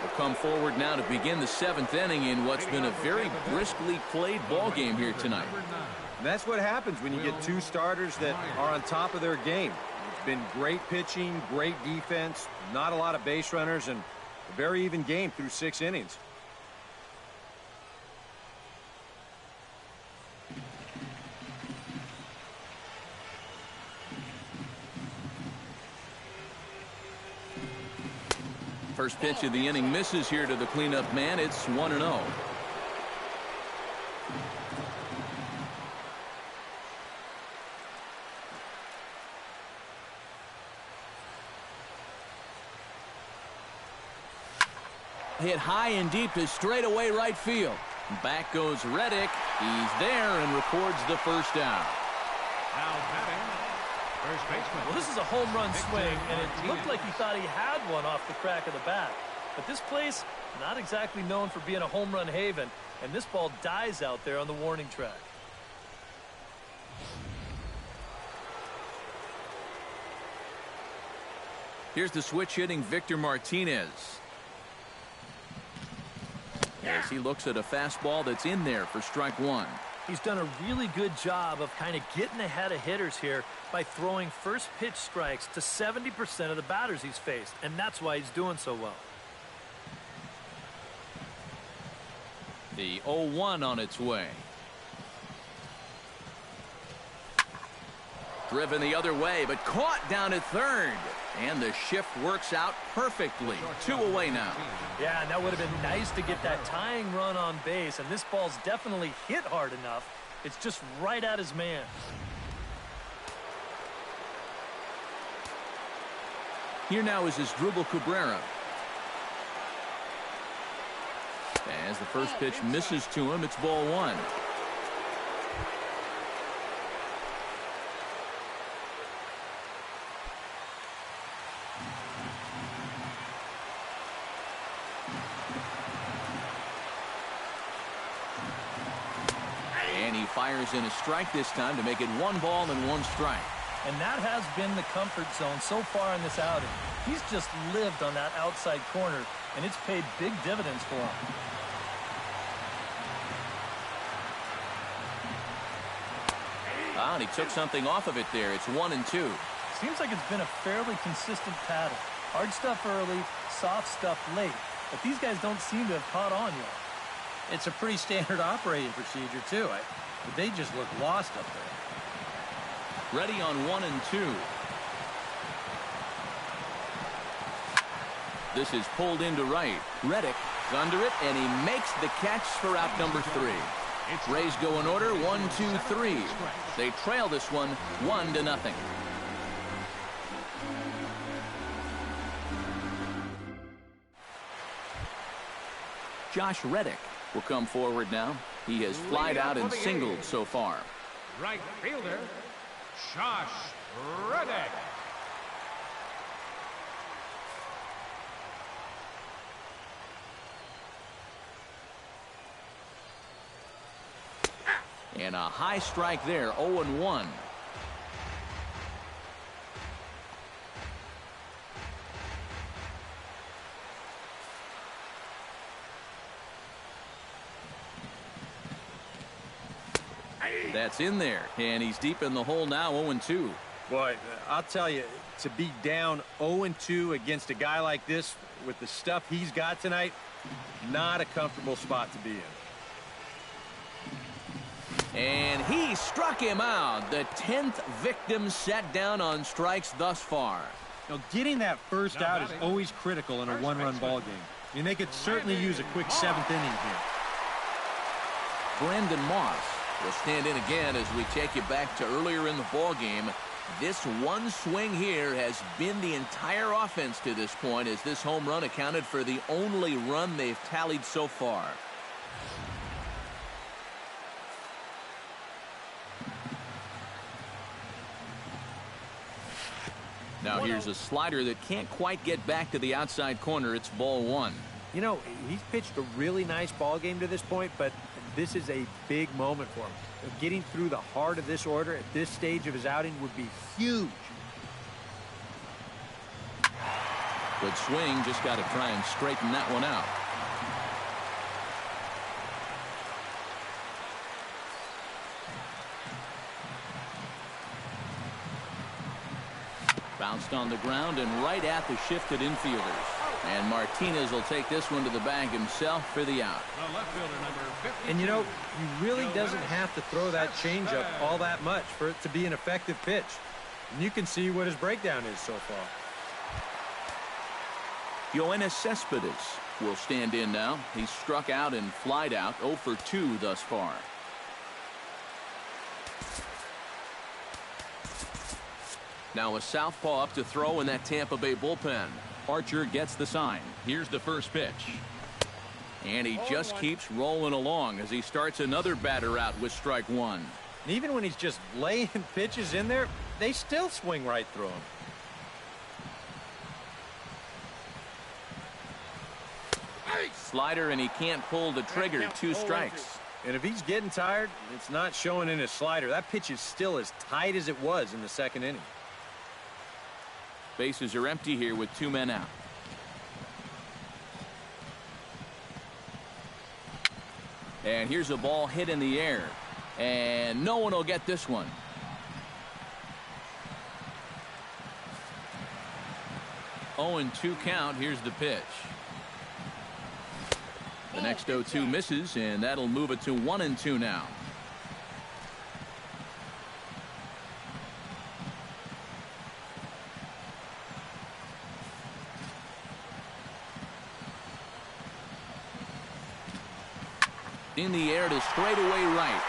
will come forward now to begin the 7th inning in what's been a very briskly played ball game here tonight. And that's what happens when you get 2 starters that are on top of their game. It's been great pitching, great defense, not a lot of base runners, and a very even game through 6 innings. First pitch of the inning misses here to the cleanup man. It's 1-0. Hit high and deep to straightaway right field. Back goes Reddick. He's there and records the first out. Now batting, first baseman. Well, this is a home run swing, and it looked like he thought he had one off the crack of the bat. But this place, not exactly known for being a home run haven, and this ball dies out there on the warning track. Here's the switch hitting Victor Martinez. As he looks at a fastball that's in there for strike 1. He's done a really good job of kind of getting ahead of hitters here by throwing first pitch strikes to 70% of the batters he's faced, and that's why he's doing so well. The 0-1 on its way. Driven the other way, but caught down at third. And the shift works out perfectly. 2 away now. Yeah, and that would have been nice to get that tying run on base, and this ball's definitely hit hard enough. It's just right at his man. Here now is Asdrubal Cabrera. As the first pitch misses to him, it's ball 1. fires in a strike this time to make it 1 ball and 1 strike. And that has been the comfort zone so far in this outing. He's just lived on that outside corner, and it's paid big dividends for him. Ah, and he took something off of it there. It's 1 and 2. Seems like it's been a fairly consistent pattern. Hard stuff early, soft stuff late. But these guys don't seem to have caught on yet. It's a pretty standard operating procedure, too. But they just look lost up there. Ready on 1 and 2. This is pulled into right. Reddick is under it, and he makes the catch for out number 3. Rays go in order, 1, 2, 3. They trail this one 1-0. Josh Reddick will come forward now. He has flied out and singled so far. Right fielder, Josh Reddick. And a high strike there, 0-1. That's in there, and he's deep in the hole now, 0-2. Boy, I'll tell you, to be down 0-2 against a guy like this with the stuff he's got tonight, not a comfortable spot to be in. And he struck him out. The 10th victim set down on strikes thus far. You know, getting that first out is always critical in a one-run ball game. I mean, they could certainly use a quick 7th inning here. Brandon Moss will stand in again as we take you back to earlier in the ball game. This one swing here has been the entire offense to this point, as this home run accounted for the only run they've tallied so far. Now here's a slider that can't quite get back to the outside corner. It's ball 1. You know, he's pitched a really nice ball game to this point, but this is a big moment for him. Getting through the heart of this order at this stage of his outing would be huge. Good swing, just got to try and straighten that one out. Bounced on the ground and right at the shifted infielders. And Martinez will take this one to the bag himself for the out. The left fielder, number 52. And, you know, he really doesn't have to throw that changeup all that much for it to be an effective pitch. And you can see what his breakdown is so far. Yoenis Cespedes will stand in now. He's struck out and flied out, 0 for 2 thus far. Now a southpaw up to throw in that Tampa Bay bullpen. Archer gets the sign. Here's the first pitch. And he just keeps rolling along as he starts another batter out with strike 1. And even when he's just laying pitches in there, they still swing right through him. Slider, and he can't pull the trigger. 2 strikes. And if he's getting tired, it's not showing in his slider. That pitch is still as tight as it was in the 2nd inning. Bases are empty here with 2 men out. And here's a ball hit in the air. And no one will get this one. Oh, and 2 count. Here's the pitch. The next 0-2 misses, and that'll move it to 1-2 now. In the air to straightaway right.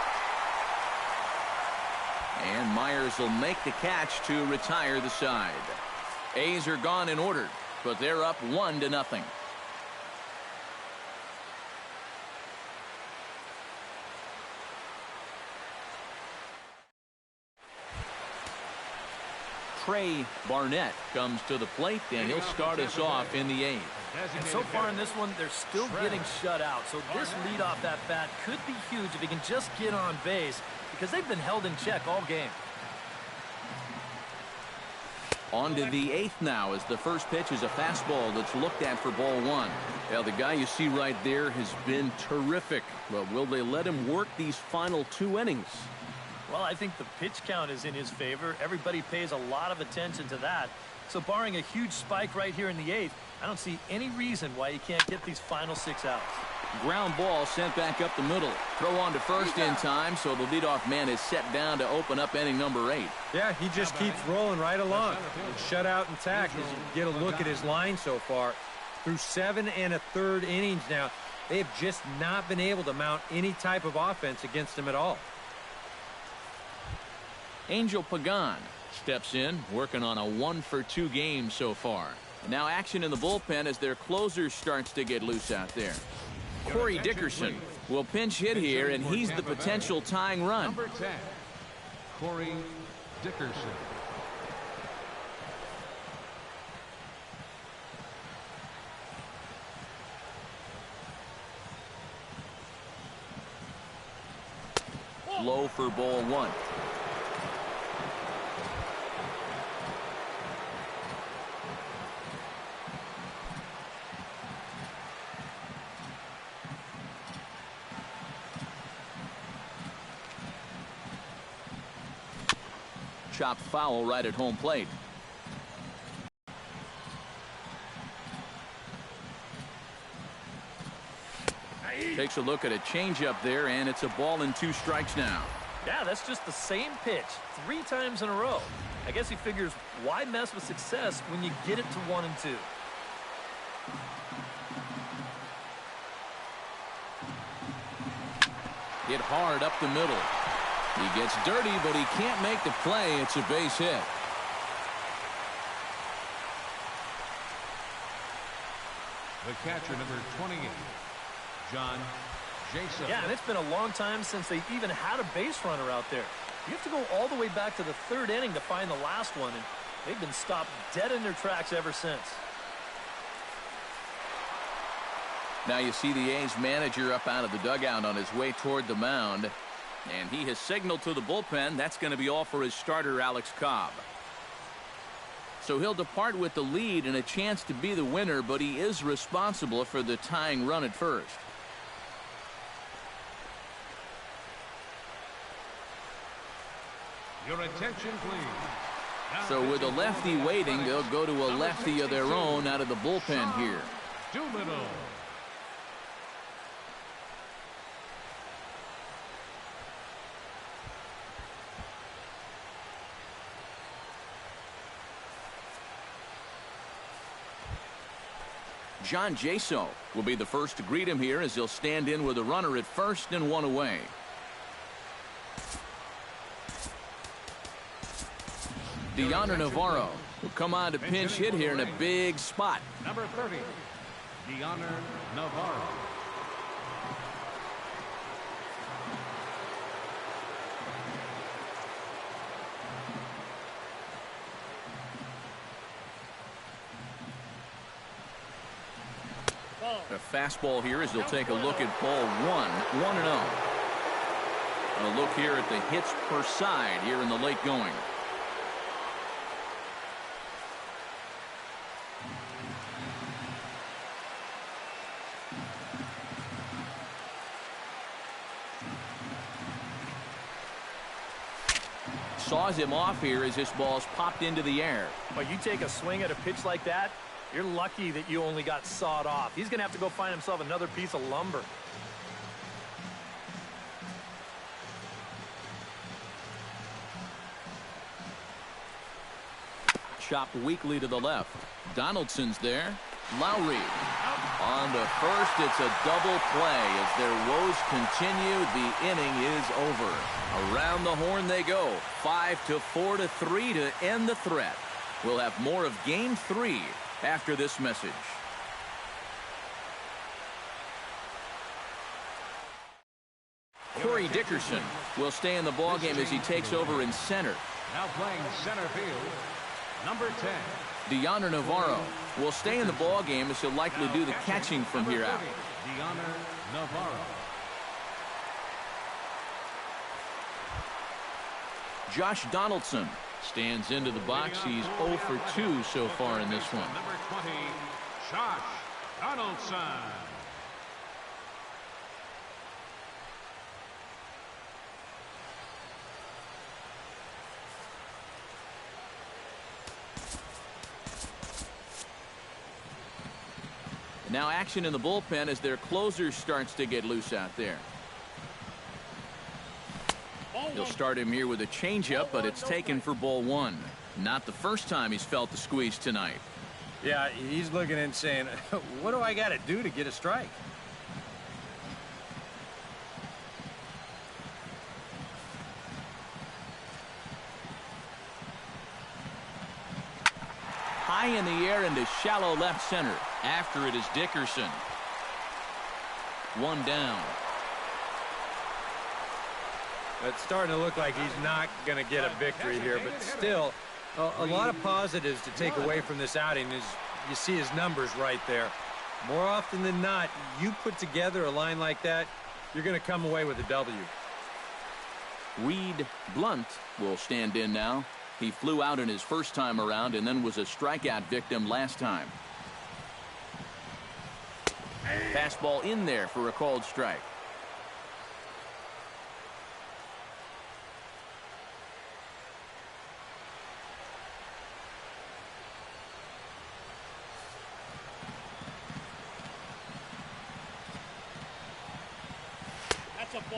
And Myers will make the catch to retire the side. A's are gone in order, but they're up 1-0. Trey Barnett comes to the plate, and he'll start us off in the 8th. And so far in this one, they're still getting shut out. So this leadoff at bat could be huge if he can just get on base, because they've been held in check all game. On to the 8th now, as the first pitch is a fastball that's looked at for ball 1. Well, the guy you see right there has been terrific. But will they let him work these final 2 innings? Well, I think the pitch count is in his favor. Everybody pays a lot of attention to that. So barring a huge spike right here in the 8th, I don't see any reason why he can't get these final 6 outs. Ground ball sent back up the middle. Throw on to first in time, so the leadoff man is set down to open up inning number 8. Yeah, he just keeps rolling right along. Shutout intact as you get a look at his line so far. Through 7 1/3 innings now, they have just not been able to mount any type of offense against him at all. Angel Pagan steps in, working on a 1-for-2 game so far. Now action in the bullpen as their closer starts to get loose out there. Corey Dickerson will pinch hit here, and he's the potential tying run. Number 10, Corey Dickerson. Low for ball 1. Chopped foul right at home plate. Takes a look at a changeup there, and it's a ball and 2 strikes now. Yeah, that's just the same pitch 3 times in a row. I guess he figures, why mess with success when you get it to 1 and 2? Hit hard up the middle. He gets dirty, but he can't make the play. It's a base hit. The catcher, number 28, John Jason. Yeah, and it's been a long time since they even had a base runner out there. You have to go all the way back to the 3rd inning to find the last one, and they've been stopped dead in their tracks ever since. Now you see the A's manager up out of the dugout on his way toward the mound, and he has signaled to the bullpen that's going to be all for his starter, Alex Cobb. So he'll depart with the lead and a chance to be the winner, but he is responsible for the tying run at first. Your attention, please. So with a lefty waiting, they'll go to a lefty of their own out of the bullpen here. Doolittle. John Jaso will be the first to greet him here as he'll stand in with a runner at first and 1 away. Deonder Navarro will come on to pinch hit here in a big spot. Number 30, Deonder Navarro. A fastball here as they'll take a look at ball 1, 1-0. And a look here at the hits per side here in the late going. Saws him off here as this ball's popped into the air. But you take a swing at a pitch like that, you're lucky that you only got sawed off. He's going to have to go find himself another piece of lumber. Chopped weakly to the left. Donaldson's there. Lowry on the first. It's a double play as their woes continue. The inning is over. Around the horn they go. 5-4-3 to end the threat. We'll have more of Game 3 after this message. Corey Dickerson will stay in the ballgame as he takes over in center. Now playing center field, number 10. Deanna Navarro will stay in the ball game as he'll likely do the catching from here out. Deanna Navarro. Josh Donaldson stands into the box. He's 0 for 2 so far in this one. Number 20, Josh Donaldson. Now action in the bullpen as their closer starts to get loose out there. He'll start him here with a changeup, but it's taken for ball 1. Not the first time he's felt the squeeze tonight. Yeah, he's looking and saying, what do I got to do to get a strike? High in the air into shallow left center. After it is Dickerson. 1 down. It's starting to look like he's not going to get a victory here, but still, a lot of positives to take away from this outing is you see his numbers right there. More often than not, you put together a line like that, you're going to come away with a W. Reed Blunt will stand in now. He flew out in his first time around and then was a strikeout victim last time. Fastball in there for a called strike.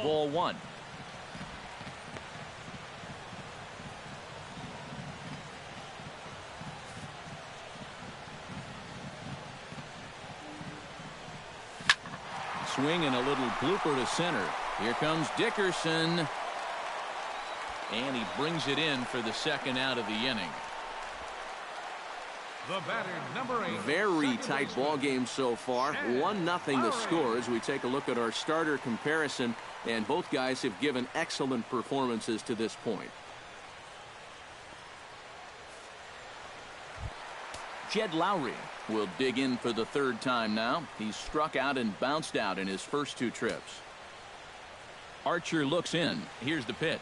Ball 1. Swing and a little blooper to center. Here comes Dickerson. And he brings it in for the second out of the inning. The batter, number 8. Very tight ball game so far. 1-0 the score as we take a look at our starter comparison. And both guys have given excellent performances to this point. Jed Lowry will dig in for the third time now. He's struck out and bounced out in his first 2 trips. Archer looks in. Here's the pitch.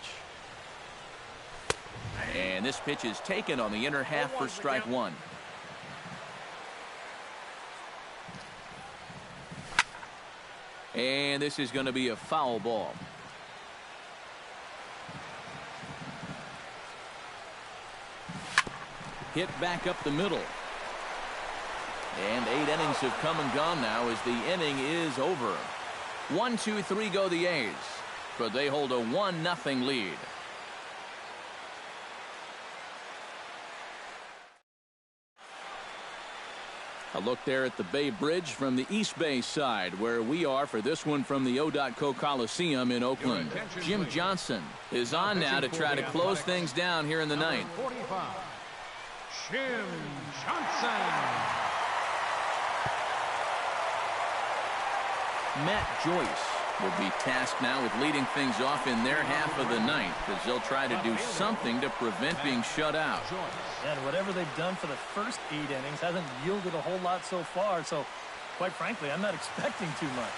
And this pitch is taken on the inner half for strike 1. And this is going to be a foul ball. Hit back up the middle. And 8 innings have come and gone now as the inning is over. 1, 2, 3 go the A's. But they hold a 1-0 lead. A look there at the Bay Bridge from the East Bay side, where we are for this one from the O.Co Coliseum in Oakland. Jim Johnson is on now to try to close things down here in the ninth. 45, Jim Johnson. Matt Joyce will be tasked now with leading things off in their half of the ninth as they'll try to do something to prevent being shut out. And whatever they've done for the first 8 innings hasn't yielded a whole lot so far, so quite frankly, I'm not expecting too much.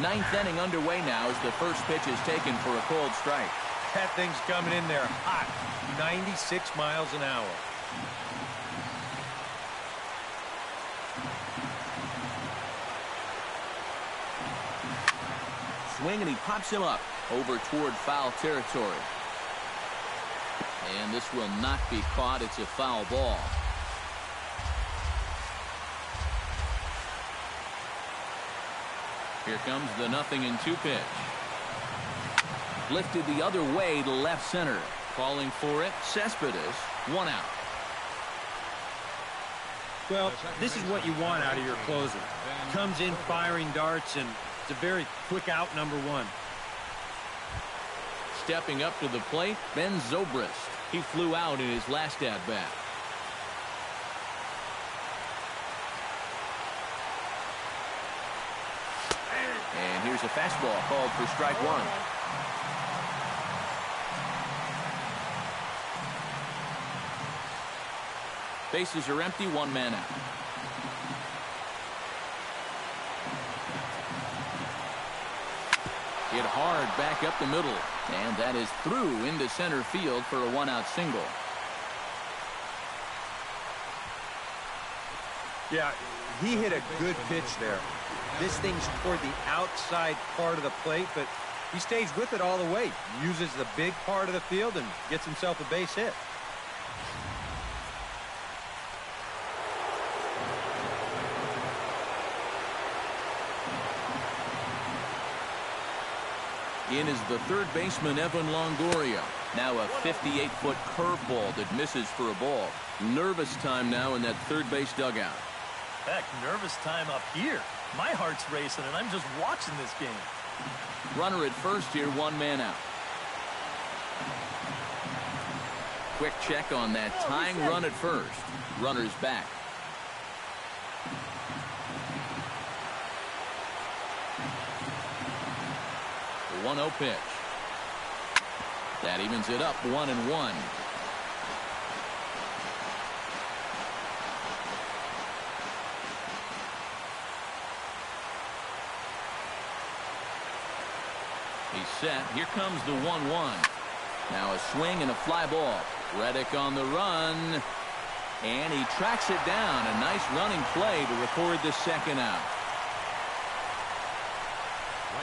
Ninth inning underway now as the first pitch is taken for a called strike. That thing's coming in there hot, 96 miles an hour. Swing and he pops him up over toward foul territory. And this will not be caught. It's a foul ball. Here comes the 0-2 pitch. Lifted the other way to left center. Calling for it, Cespedes, 1 out. Well, this is what you want out of your closer. Comes in firing darts, and it's a very quick out, number 1. Stepping up to the plate, Ben Zobrist. He flew out in his last at-bat. And here's a fastball called for strike 1. Bases are empty, one man out. Hit hard back up the middle. And that is through into center field for a one-out single. Yeah, he hit a good pitch there. This thing's toward the outside part of the plate, but he stays with it all the way. Uses the big part of the field and gets himself a base hit. In is the third baseman, Evan Longoria. Now a 58-foot curveball that misses for a ball. Nervous time now in that third base dugout. Heck, nervous time up here. My heart's racing, and I'm just watching this game. Runner at first here, one man out. Quick check on that tying run at first. Runner's back. The 1-0 pitch. That evens it up 1-1. He's set. Here comes the 1-1. Now a swing and a fly ball. Reddick on the run. And he tracks it down. A nice running play to record the second out.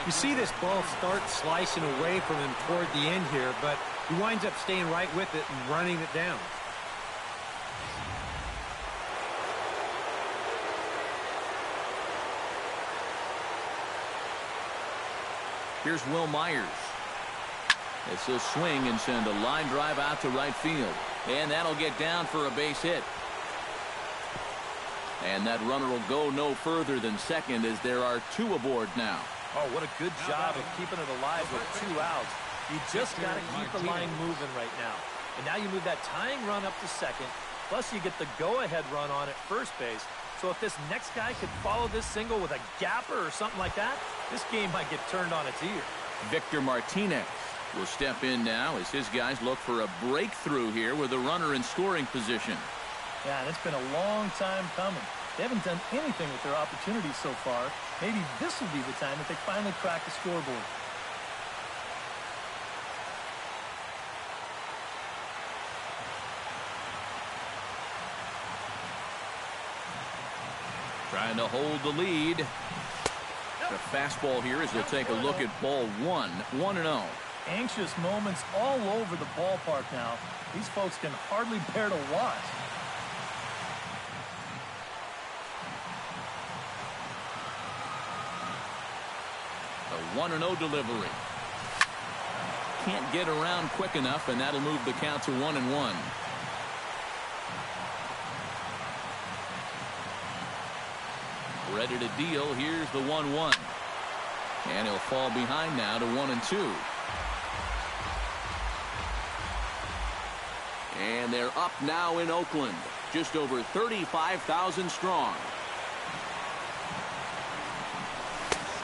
You see this ball start slicing away from him toward the end here, but he winds up staying right with it and running it down. Here's Will Myers. It's a swing and send a line drive out to right field. And that'll get down for a base hit. And that runner will go no further than second as there are two aboard now. Oh, what a good job of keeping it alive with 2 outs. You just got to keep the line moving right now. And now you move that tying run up to second, plus you get the go-ahead run on at first base. So if this next guy could follow this single with a gapper or something like that, this game might get turned on its ear. Victor Martinez will step in now as his guys look for a breakthrough here with a runner in scoring position. Yeah, and it's been a long time coming. They haven't done anything with their opportunities so far. Maybe this will be the time that they finally crack the scoreboard. Trying to hold the lead. The fastball here as we'll take a look at ball one. 1-0. Anxious moments all over the ballpark now. These folks can hardly bear to watch. A 1-0 delivery. Can't get around quick enough, and that'll move the count to 1-1. Ready to deal. Here's the 1-1. And he'll fall behind now to 1-2. And they're up now in Oakland. Just over 35,000 strong.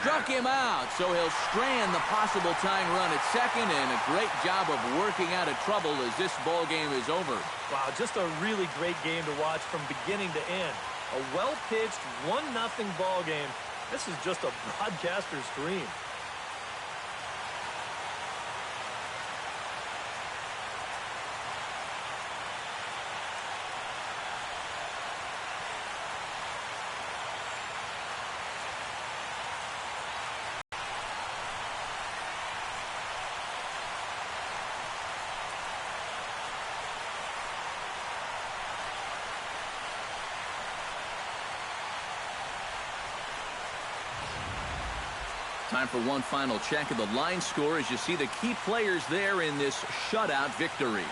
Struck him out, so he'll strand the possible tying run at second, and a great job of working out of trouble as this ball game is over. Wow, just a really great game to watch from beginning to end. A well-pitched 1-0 ball game. This is just a broadcaster's dream. Time for one final check of the line score as you see the key players there in this shutout victory.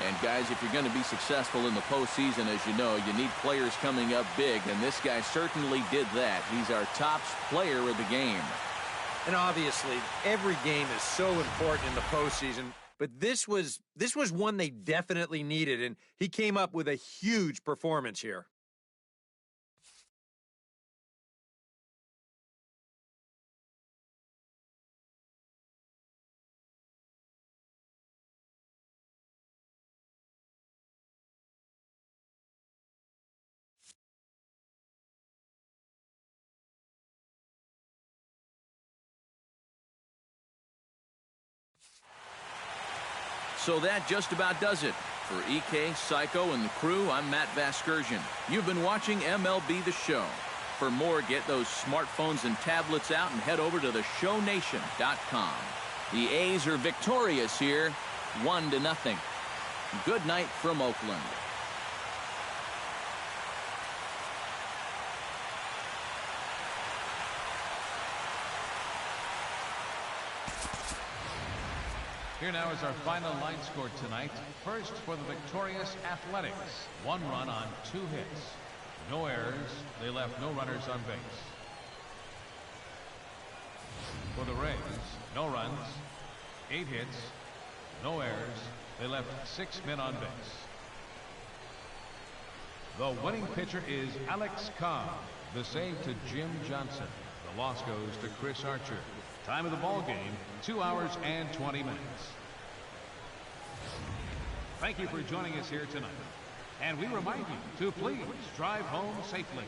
And guys, if you're going to be successful in the postseason, as you know, you need players coming up big, and this guy certainly did that. He's our top player of the game. And obviously, every game is so important in the postseason. but this was one they definitely needed, and he came up with a huge performance here. So that just about does it. For EK, Psycho, and the crew, I'm Matt Vasgersian. You've been watching MLB The Show. For more, get those smartphones and tablets out and head over to theshownation.com. The A's are victorious here, 1-0. Good night from Oakland. Here now is our final line score tonight. First for the victorious Athletics. 1 run on 2 hits. No errors. They left no runners on base. For the Rays, no runs, 8 hits, no errors. They left 6 men on base. The winning pitcher is Alex Cobb. The save to Jim Johnson. The loss goes to Chris Archer. Time of the ball game, 2 hours and 20 minutes. Thank you for joining us here tonight. And we remind you to please drive home safely.